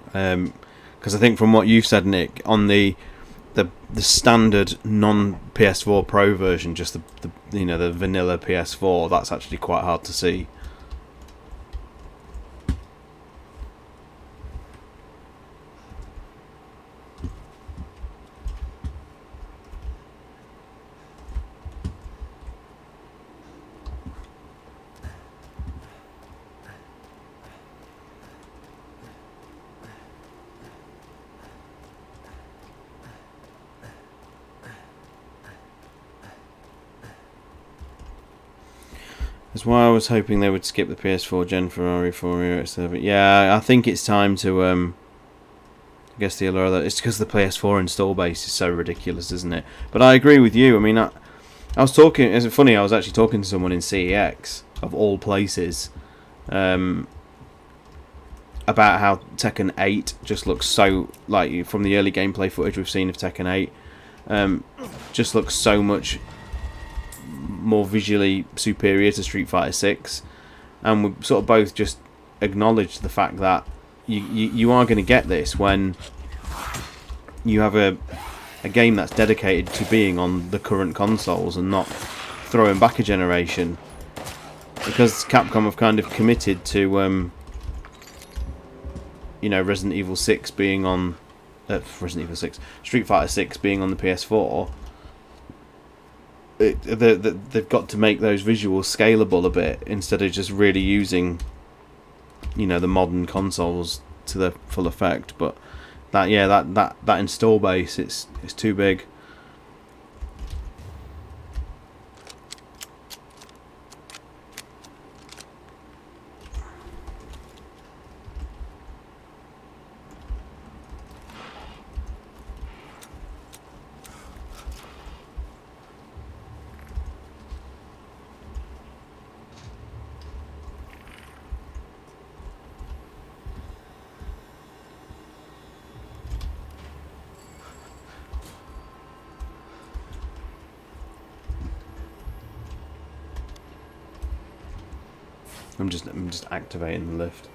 because I think from what you've said, Nick, on the standard non PS4 Pro version, just the the vanilla PS4, that's actually quite hard to see. That's why I was hoping they would skip the PS4 gen for RE4 Era. Yeah, I think it's time to I guess the allure that it's because the PS4 install base is so ridiculous, isn't it? But I agree with you. I mean, I was talking. Is it funny? I was actually talking to someone in CEX of all places, about how Tekken 8 just looks so, like, from the early gameplay footage we've seen of Tekken 8, just looks so much more visually superior to Street Fighter 6, and we sort of both just acknowledged the fact that you are going to get this when you have a game that's dedicated to being on the current consoles and not throwing back a generation, because Capcom have kind of committed to Resident Evil 6 being on Street Fighter 6 being on the PS4. They've got to make those visuals scalable a bit instead of just really using the modern consoles to their full effect. But that install base, it's too big. I'm just activating the lift.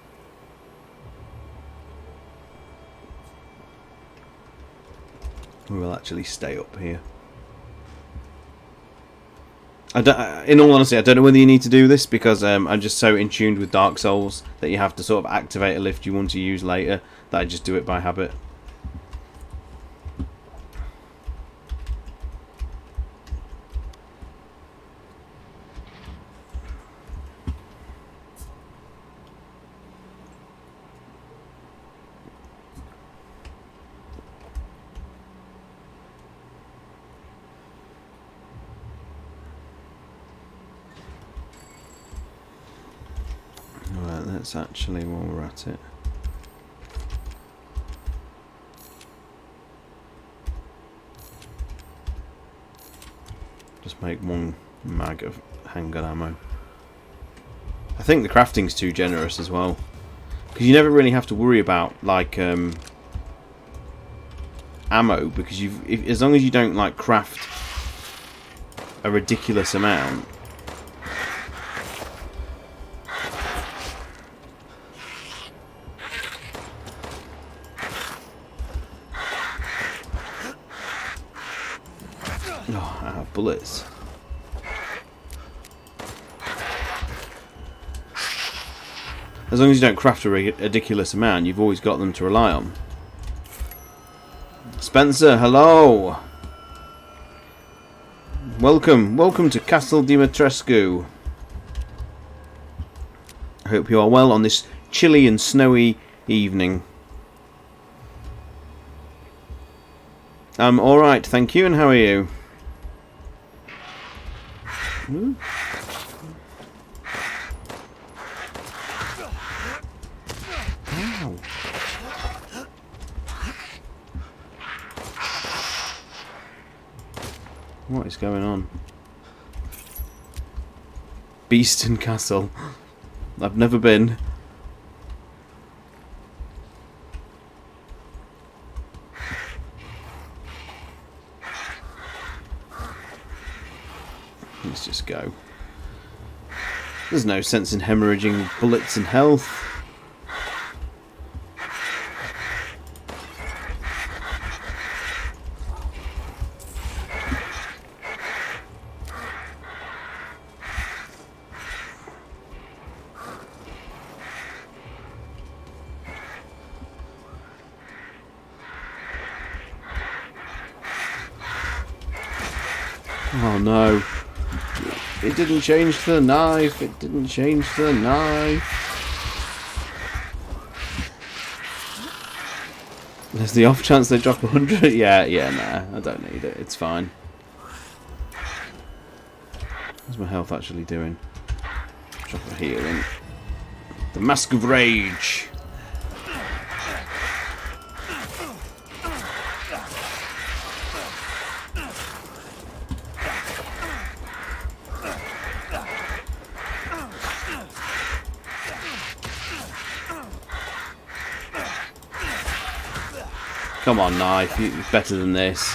We will actually stay up here. In all honesty, I don't know whether you need to do this, because I'm just so in tune with Dark Souls that you have to sort of activate a lift you want to use later, that I just do it by habit. Right, let's actually, while we're at it, just make one mag of handgun ammo. I think the crafting's too generous as well, because you never really have to worry about like ammo, because as long as you don't like craft a ridiculous amount. Oh. bullets. As long as you don't craft a ridiculous amount, you've always got them to rely on. Spencer, hello! Welcome to Castle Dimitrescu. I hope you are well on this chilly and snowy evening. I'm alright, thank you, and how are you? Ooh. Wow. What is going on? Beeston Castle. I've never been. Let's just go. There's no sense in hemorrhaging bullets and health. Oh no. It didn't change the knife. It didn't change the knife. There's the off chance they drop 100. Yeah, nah. I don't need it. It's fine. How's my health actually doing? Drop a healing. The Mask of Rage. Come on, knife. You're better than this.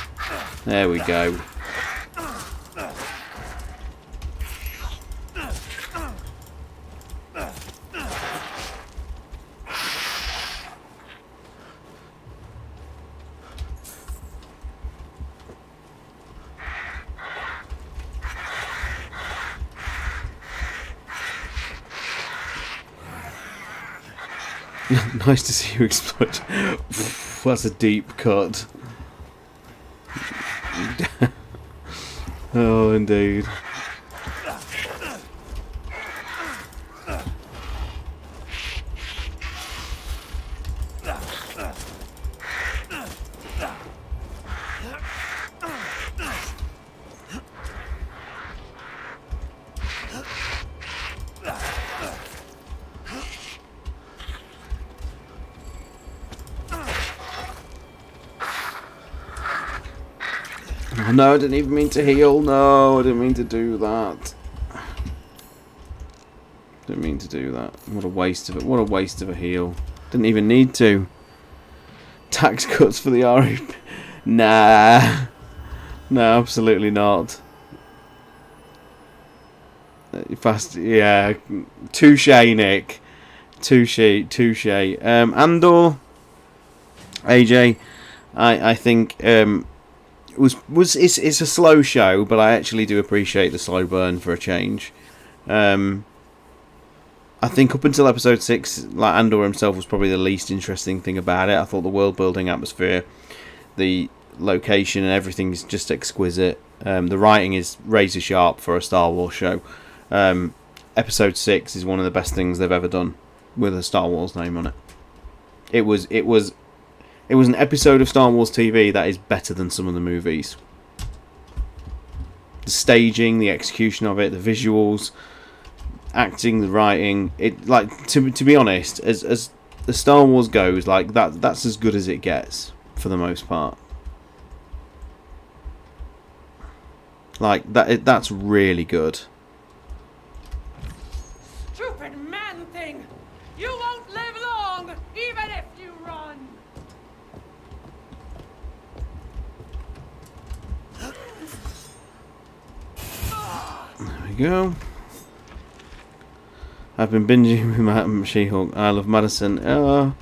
There we go. Nice to see you explode. That's a deep cut. Oh, indeed. Oh, no, I didn't even mean to heal. No, I didn't mean to do that. Didn't mean to do that. What a waste of it. What a waste of a heal. Didn't even need to. Tax cuts for the REP. Nah. No, absolutely not. Fast, yeah. Touche, Nick. Touche. Andor. AJ. I think it's a slow show, but I actually do appreciate the slow burn for a change. I think up until episode 6, like, Andor himself was probably the least interesting thing about it. I thought the world building, atmosphere, the location and everything is just exquisite. The writing is razor sharp for a Star Wars show. Episode 6 is one of the best things they've ever done with a Star Wars name on it. It was an episode of Star Wars TV that is better than some of the movies. The staging, the execution of it, the visuals, acting, the writing. It, like, to be honest, as the Star Wars goes, like, that's as good as it gets for the most part. Like, that's really good. Stupid man thing! You won't live long, even if you run! There we go. I've been binging with my She-Hulk. I love Madison.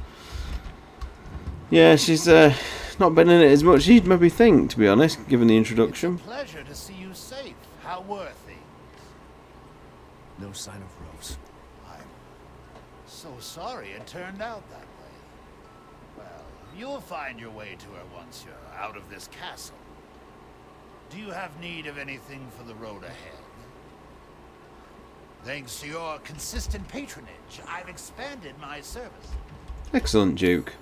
Yeah, she's not been in it as much as you'd maybe think, to be honest, given the introduction. Pleasure to see you were things? No sign of Rose. I'm so sorry it turned out that way. Well, you'll find your way to her once you're out of this castle. Do you have need of anything for the road ahead? Thanks to your consistent patronage, I've expanded my service. Excellent, Duke.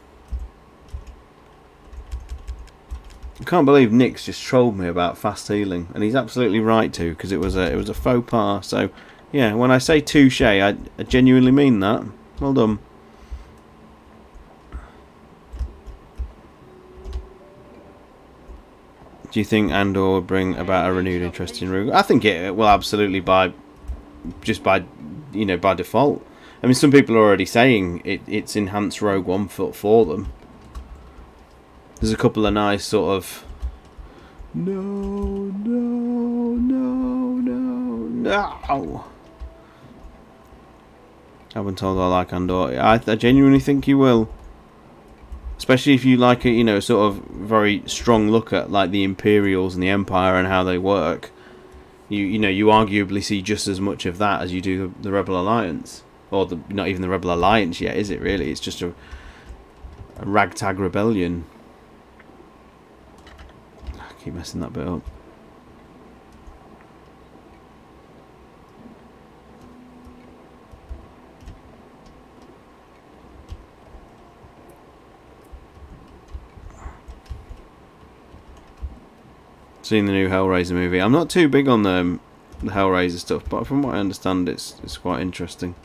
I can't believe Nick's just trolled me about fast healing, and he's absolutely right to, because it was a faux pas. So, yeah, when I say touche, I genuinely mean that. Well done. Do you think Andor will bring about a renewed interest in Rogue? I think it will absolutely by default. I mean, some people are already saying it's enhanced Rogue One for them. There's a couple of nice sort of no. I've been told I like Andor. I genuinely think you will. Especially if you like a sort of very strong look at like the Imperials and the Empire and how they work. You arguably see just as much of that as you do the Rebel Alliance, or not even the Rebel Alliance yet, is it really? It's just a ragtag rebellion. I keep messing that bit up. Seen the new Hellraiser movie. I'm not too big on the Hellraiser stuff, but from what I understand, it's quite interesting.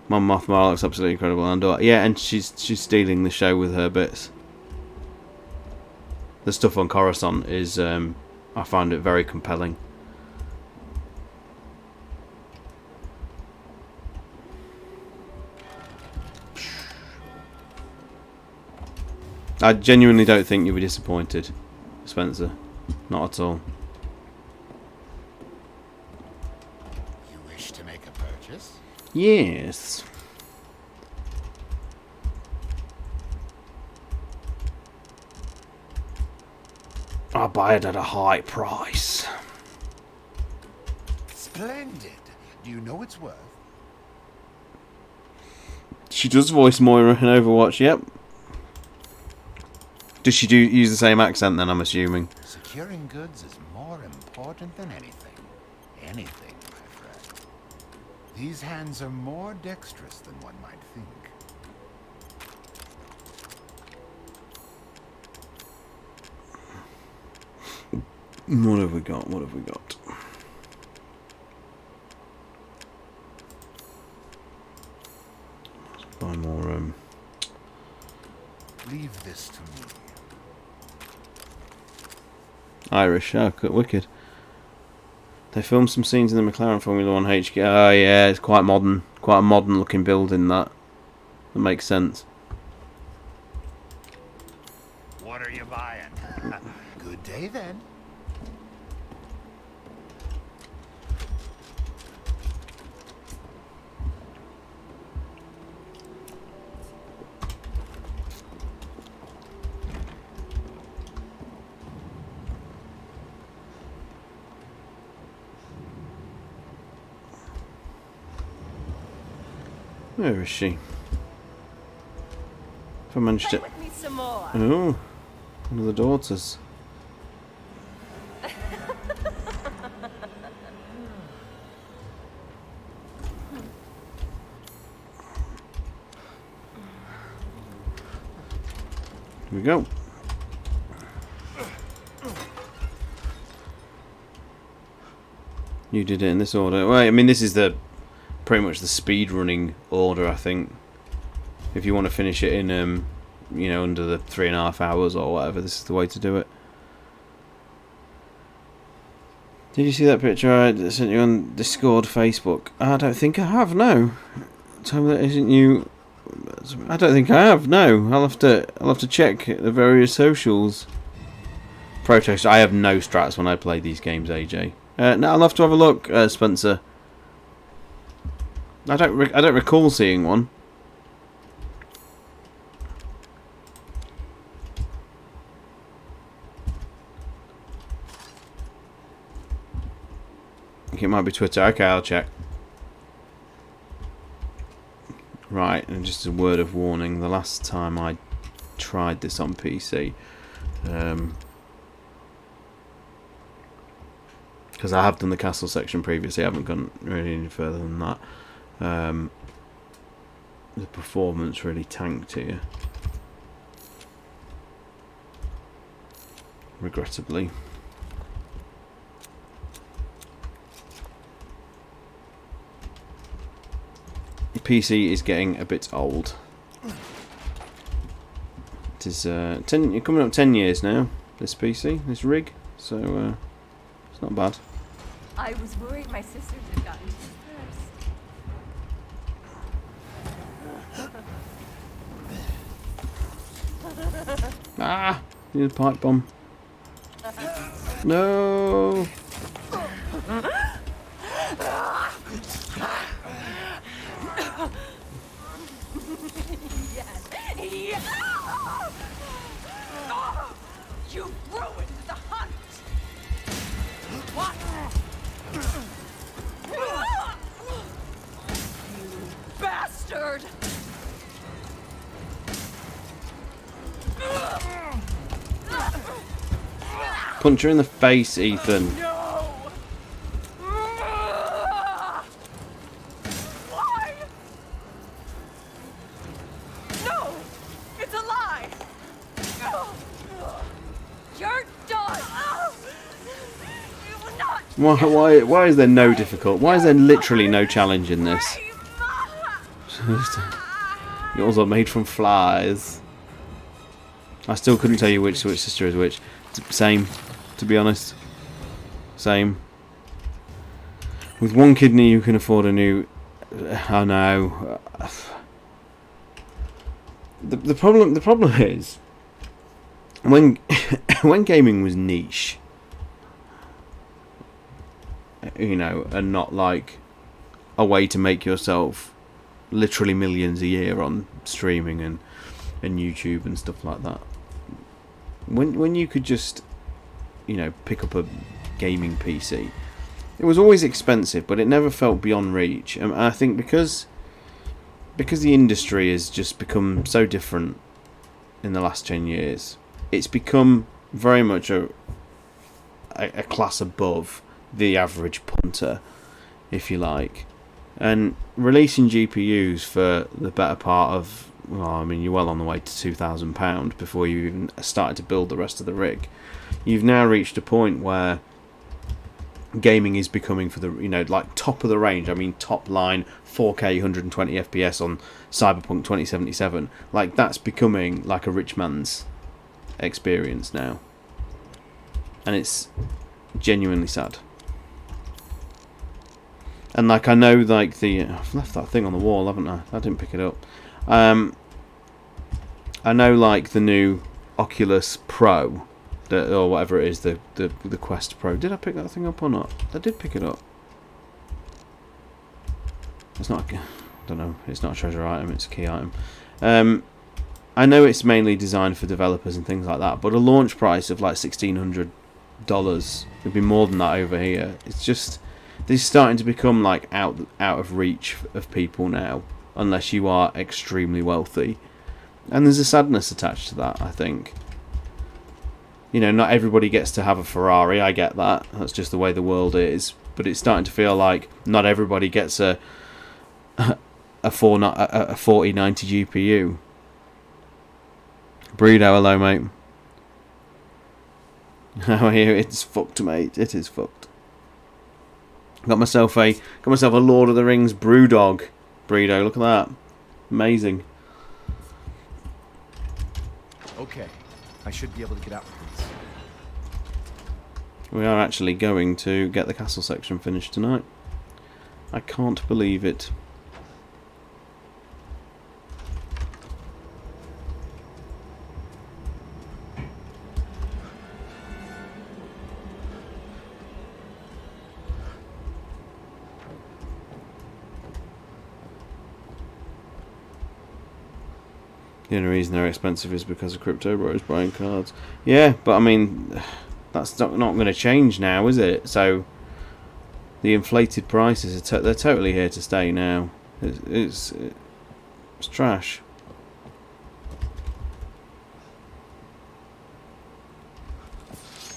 Mon Mothma looks absolutely incredible, Andor. Yeah, and she's stealing the show with her bits. The stuff on Coruscant is, I find it very compelling. I genuinely don't think you'll be disappointed, Spencer. Not at all. You wish to make a purchase? Yes. I'll buy it at a high price. Splendid. Do you know its worth? She does voice Moira in Overwatch, yep. Does she use the same accent then, I'm assuming? Securing goods is more important than anything. Anything, my friend. These hands are more dexterous than one might think. What have we got? What have we got? Let's buy more, Leave this to me. Irish, wicked. They filmed some scenes in the McLaren Formula 1 HQ. Oh yeah, it's quite modern. Quite a modern looking building that. That makes sense. What are you buying? Good day then. Where is she? If I managed to... with me some more. Oh, one of the daughters. Here we go. You did it in this order. Well, I mean, this is the pretty much the speed running order, I think. If you want to finish it in, under the 3.5 hours or whatever, this is the way to do it. Did you see that picture I sent you on Discord, Facebook? I don't think I have. No. Tell me that isn't you. I don't think I have. No. I'll have to check the various socials. Protest. I have no strats when I play these games, AJ. No, I'll have to have a look, Spencer. I don't recall seeing one. think it might be Twitter. Okay, I'll check. Right, and just a word of warning, the last time I tried this on PC, because I have done the castle section previously, I haven't gone really any further than that, the performance really tanked here, regrettably. PC is getting a bit old. It is coming up 10 years now, this PC, this rig, so it's not bad. I was worried my sisters had gotten to it first. Ah! Need a pipe bomb. No! You ruined the hunt! What? You bastard! Punch her in the face, Ethan. No! Why? No! It's a lie! You're done! You will not Why is there no difficult? Why is there literally no challenge in this? Yours are made from flies. I still couldn't tell you which sister is which. Same, to be honest. Same. With one kidney you can afford a new... I know. The problem is when when gaming was niche, you know, and not like a way to make yourself literally millions a year on streaming and YouTube and stuff like that. When you could just, you know, pick up a gaming PC, it was always expensive, but it never felt beyond reach. And I think because the industry has just become so different in the last 10 years, it's become very much a class above the average punter, if you like. And releasing GPUs for the better part of, well, I mean, you're well on the way to £2,000 before you even started to build the rest of the rig. You've now reached a point where gaming is becoming for the, you know, like top of the range. I mean, top line 4K 120 FPS on Cyberpunk 2077. Like, that's becoming like a rich man's experience now, and it's genuinely sad. And like, I know, like, I've left that thing on the wall, haven't I? I didn't pick it up. I know, like, the new Oculus Pro, or whatever it is, the Quest Pro. Did I pick that thing up or not? I did pick it up. It's not, I don't know, it's not a treasure item, it's a key item. I know it's mainly designed for developers and things like that, but a launch price of like $1,600 would be more than that over here. It's just, this is starting to become like out of reach of people now, unless you are extremely wealthy. And there's a sadness attached to that, I think. You know, not everybody gets to have a Ferrari, I get that. That's just the way the world is. But it's starting to feel like not everybody gets a 4090 GPU. Breedo, hello, mate. Oh, here, it's fucked, mate. It is fucked. Got myself a Lord of the Rings Brewdog. Breedo, look at that. Amazing. Okay, I should be able to get out with these. We are actually going to get the castle section finished tonight. I can't believe it. The only reason they're expensive is because of crypto bros buying cards. Yeah, but I mean, that's not going to change now, is it? So the inflated prices they're totally here to stay now. It's trash.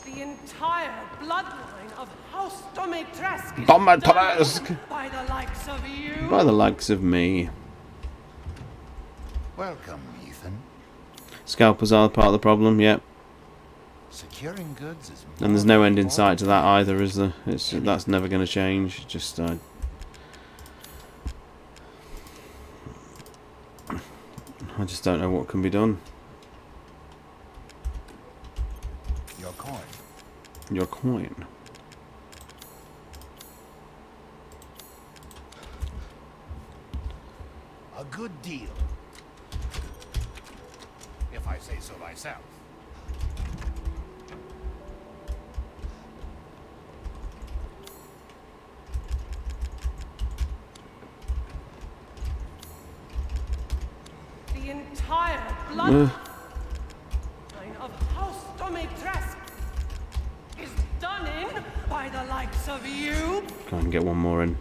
The entire bloodline of House Domitresk is Domitresk! done by the likes of you. By the likes of me. Welcome, Ethan. Scalpers are part of the problem, yep. Securing goods is And there's no end in sight to that either, is there? That's never going to change. Just I just don't know what can be done. your coin. Your coin. A good deal. If I say so myself. The entire bloodline of House Domitresk is done in by the likes of you. Go and get one more in.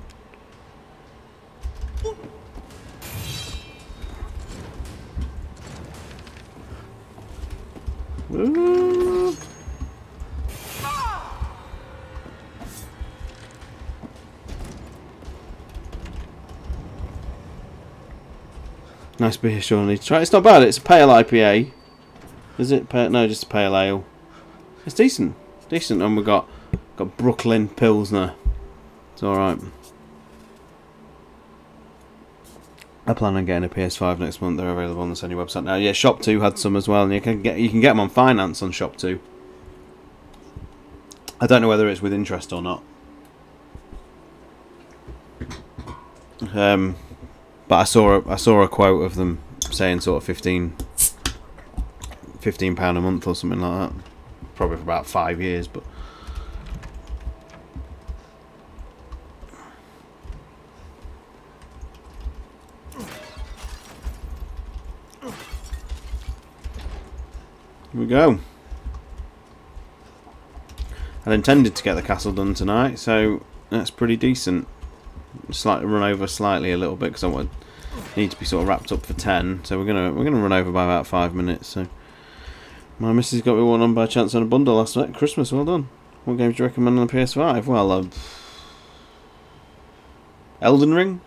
Woo. Nice beer, surely. Try. It's not bad. It's a pale IPA. Is it? No, just a pale ale. It's decent. Decent. And we've got Brooklyn Pilsner. It's all right. I plan on getting a PS5 next month. They're available on the Sony website now. Yeah, Shop 2 had some as well, and you can get them on finance on Shop 2. I don't know whether it's with interest or not. But I saw a quote of them saying sort of £15 a month or something like that. Probably for about 5 years, but. Here we go. I'd intended to get the castle done tonight, so that's pretty decent. Slightly run over slightly a little bit because I need to be sort of wrapped up for 10. So we're gonna run over by about 5 minutes. So my missus got me one on by chance on a bundle last night. Christmas, well done. What games do you recommend on the PS5? Well, Elden Ring.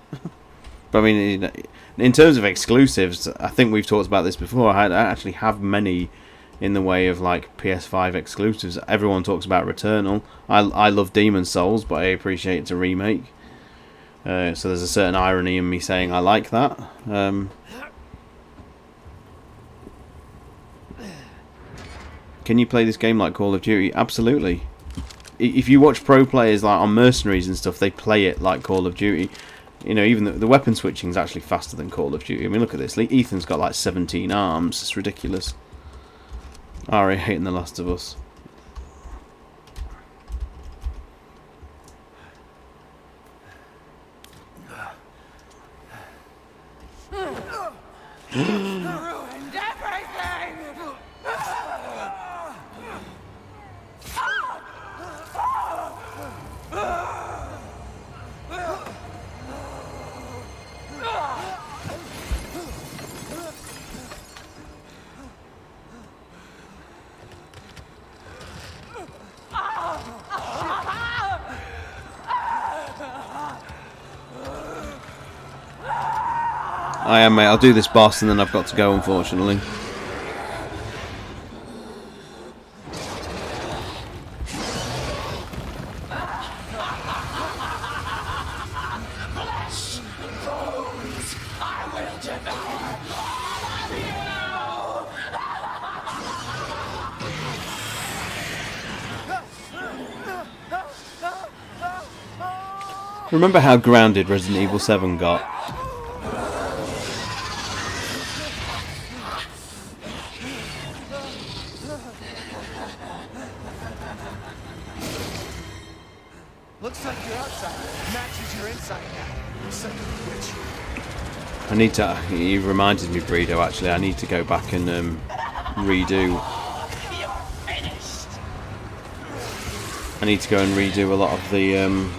But I mean, in terms of exclusives, I think we've talked about this before. I actually have many in the way of like PS5 exclusives. Everyone talks about Returnal. I love Demon Souls, but I appreciate it's a remake. So there's a certain irony in me saying I like that. Can you play this game like Call of Duty? Absolutely. If you watch pro players like on Mercenaries and stuff, they play it like Call of Duty. You know, even the weapon switching is actually faster than Call of Duty. I mean, look at this. Ethan's got like 17 arms. It's ridiculous. RA8 in The Last of Us. Ruined everything! I am, mate. I'll do this boss and then I've got to go, unfortunately. Remember how grounded Resident Evil 7 got? Looks like your outside matches your inside now. Son of a witch. I need to. You reminded me, Breedo. Actually, I need to go back and redo. I need to go and redo a lot of the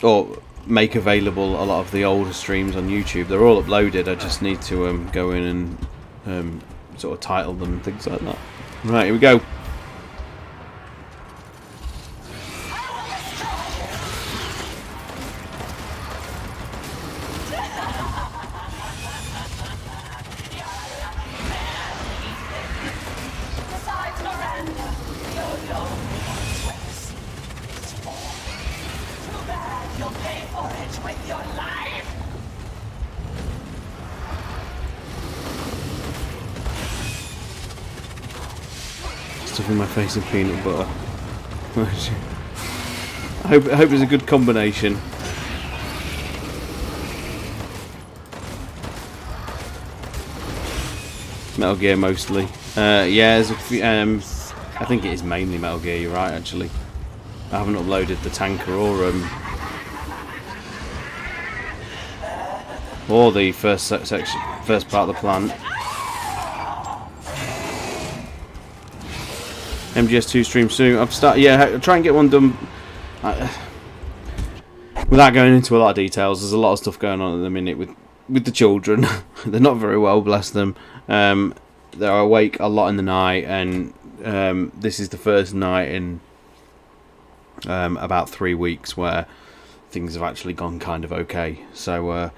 or make available a lot of the older streams on YouTube. They're all uploaded. I just need to go in and sort of title them and things like that. Right, here we go. Stuffing my face in peanut butter. I hope it's a good combination. Metal Gear mostly. Yeah, there's a few, I think it is mainly Metal Gear. You're right, actually. I haven't uploaded the tanker or the first section, first part of the plant. MGS2 stream soon. I'll try and get one done. Without going into a lot of details, there's a lot of stuff going on at the minute with the children. They're not very well, bless them. They're awake a lot in the night, and this is the first night in about 3 weeks where things have actually gone kind of okay. So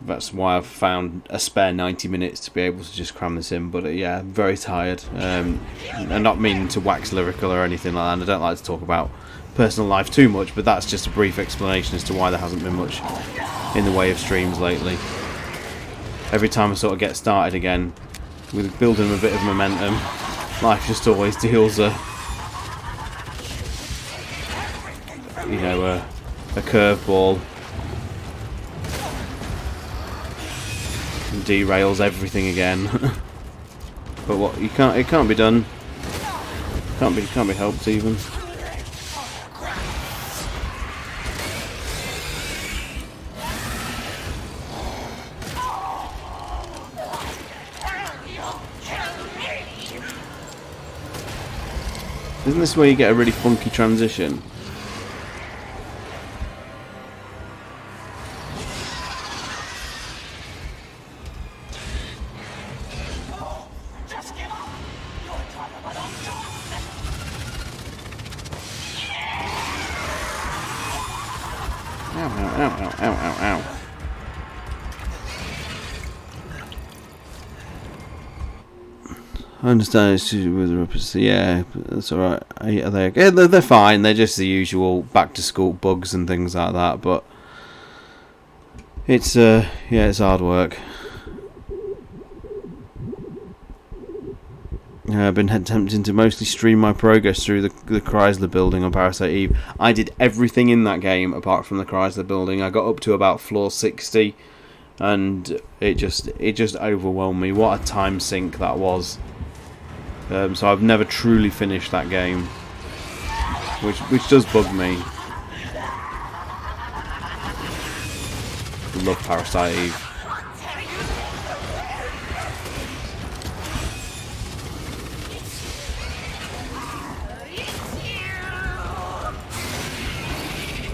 that's why I've found a spare 90 minutes to be able to just cram this in. But yeah, I'm very tired. And not meaning to wax lyrical or anything like that. And I don't like to talk about personal life too much, but that's just a brief explanation as to why there hasn't been much in the way of streams lately. Every time I sort of get started again, with building a bit of momentum, life just always deals a curveball and derails everything again. But what it can't be done. Can't be helped even. Isn't this where you get a really funky transition? Ow, ow, ow, ow, ow, ow. I understand it's with the rippers. Yeah, that's alright. They're fine. They're just the usual back to school bugs and things like that. But it's it's hard work. I've been attempting to mostly stream my progress through the Chrysler building on Parasite Eve. I did everything in that game apart from the Chrysler building. I got up to about floor 60, and it just overwhelmed me. What a time sink that was. So I've never truly finished that game, which does bug me. Love Parasite Eve.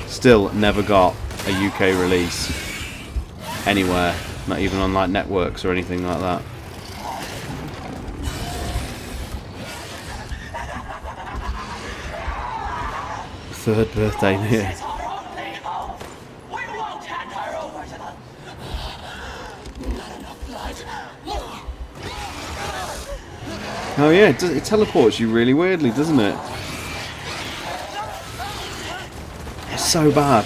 Still never got a UK release anywhere, not even on like networks or anything like that. Third birthday here. Oh yeah, it teleports you really weirdly, doesn't it? It's so bad.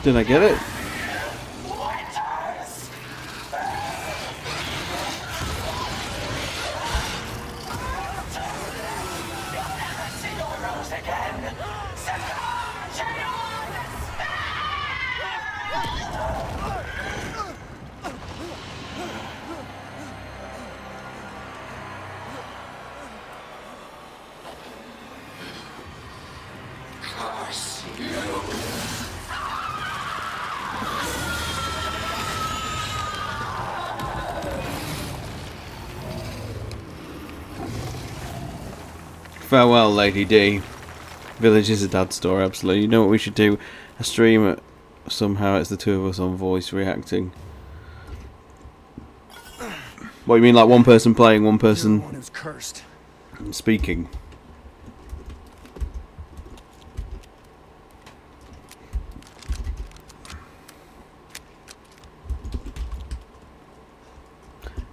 Did I get it? Farewell, Lady D. Village is a dad story, absolutely. You know what we should do? A stream at somehow it's the two of us on voice reacting. What you mean, like one person playing, one person One who's cursed. speaking?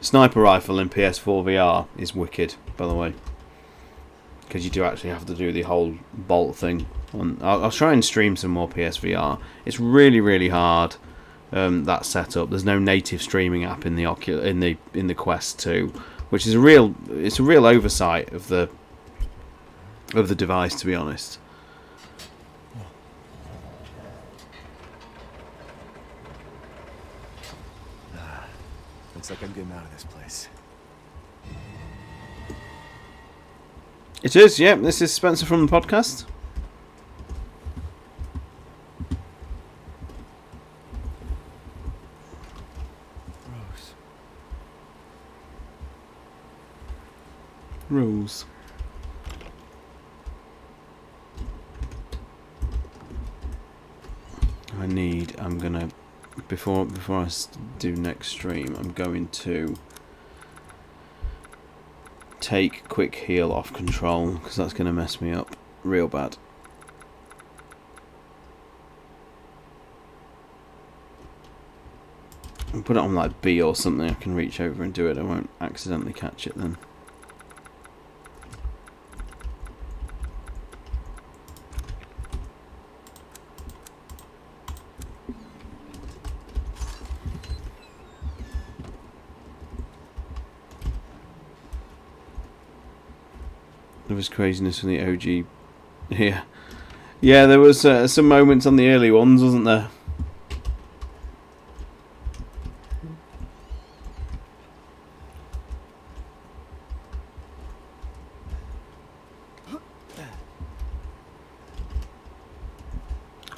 Sniper rifle in PS4 VR is wicked, by the way. Because you do actually have to do the whole bolt thing. I'll try and stream some more PSVR. It's really, really hard. That setup. There's no native streaming app in the Quest 2, which is a real oversight of the device, to be honest. Looks like I'm getting out of this place. It is, yeah. This is Spencer from the podcast. Rose. I'm gonna before I do next stream, I'm going to take quick heal off control because that's going to mess me up real bad. I'll put it on like B or something. I can reach over and do it. I won't accidentally catch it then. There was craziness from the OG. Yeah, there was some moments on the early ones, wasn't there? Oh,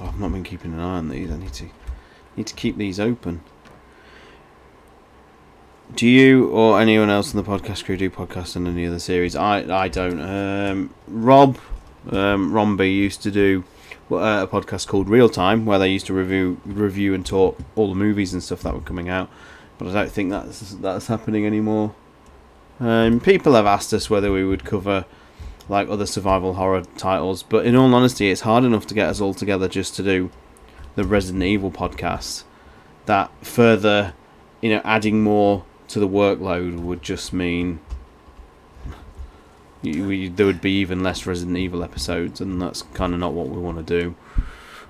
I've not been keeping an eye on these. I need to keep these open. Do you or anyone else in the podcast crew do podcasts on any other series? I don't. Romby used to do a podcast called Real Time, where they used to review and talk all the movies and stuff that were coming out. But I don't think that's happening anymore. People have asked us whether we would cover like other survival horror titles, but in all honesty, it's hard enough to get us all together just to do the Resident Evil podcast. That further, adding more to the workload would just mean there would be even less Resident Evil episodes, and that's kind of not what we want to do,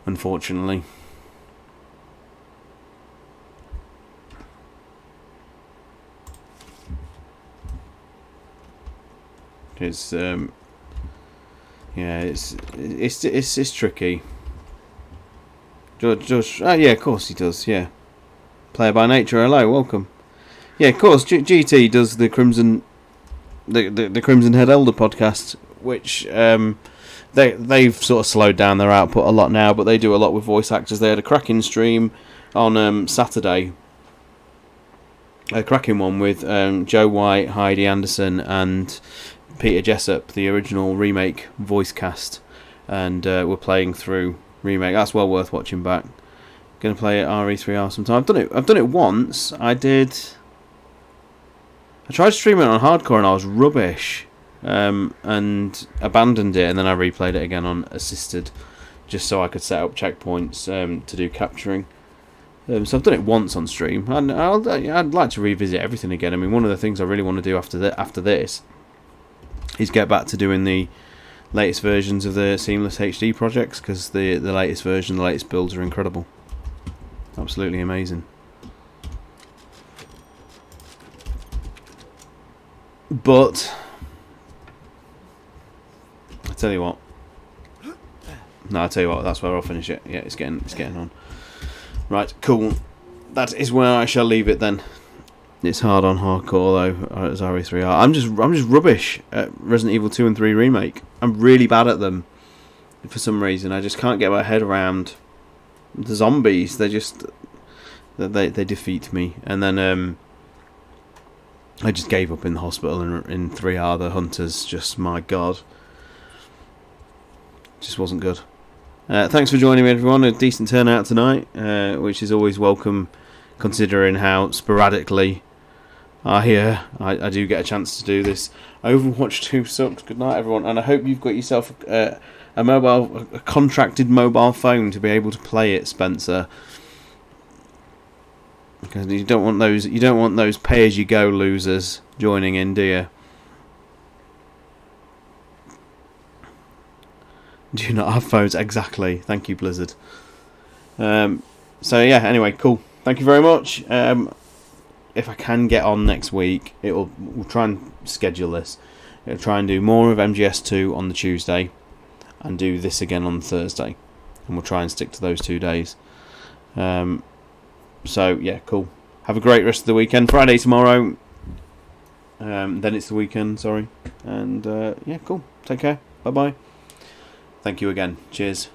unfortunately. It's it's tricky. George, yeah, of course he does. Yeah, Player by Nature. Hello, welcome. Yeah, of course. GT does the Crimson Head Elder podcast, which they've sort of slowed down their output a lot now, but they do a lot with voice actors. They had a cracking stream on Saturday, a cracking one with Joe White, Heidi Anderson, and Peter Jessup, the original remake voice cast, and we're playing through remake. That's well worth watching back. Gonna play it RE3R sometime. I've done it once. I tried streaming it on hardcore and I was rubbish, and abandoned it, and then I replayed it again on assisted, just so I could set up checkpoints to do capturing. So I've done it once on stream, and I'd like to revisit everything again. I mean, one of the things I really want to do after this is get back to doing the latest versions of the Seamless HD projects, because the latest version, the latest builds are incredible. Absolutely amazing. But I tell you what. No, I tell you what. That's where I'll finish it. Yeah, it's getting on. Right, cool. That is where I shall leave it then. It's hard on hardcore though, as RE3 are. I'm just rubbish at Resident Evil 2 and 3 remake. I'm really bad at them. For some reason, I just can't get my head around the zombies. They defeat me. And then I just gave up in the hospital in 3R. The hunters, just my god, just wasn't good. Thanks for joining me, everyone. A decent turnout tonight, which is always welcome, considering how sporadically I do get a chance to do this. Overwatch 2 sucked. Good night, everyone, and I hope you've got yourself a contracted mobile phone to be able to play it, Spencer. Because you don't want those pay-as-you-go losers joining in, do you? Do you not have phones? Exactly. Thank you, Blizzard. So yeah. Anyway, cool. Thank you very much. If I can get on next week, we'll try and schedule this. We'll try and do more of MGS2 on the Tuesday, and do this again on the Thursday, and we'll try and stick to those 2 days. So yeah, cool. Have a great rest of the weekend. Friday tomorrow. Then it's the weekend. Sorry. And yeah, cool. Take care. Bye bye. Thank you again. Cheers.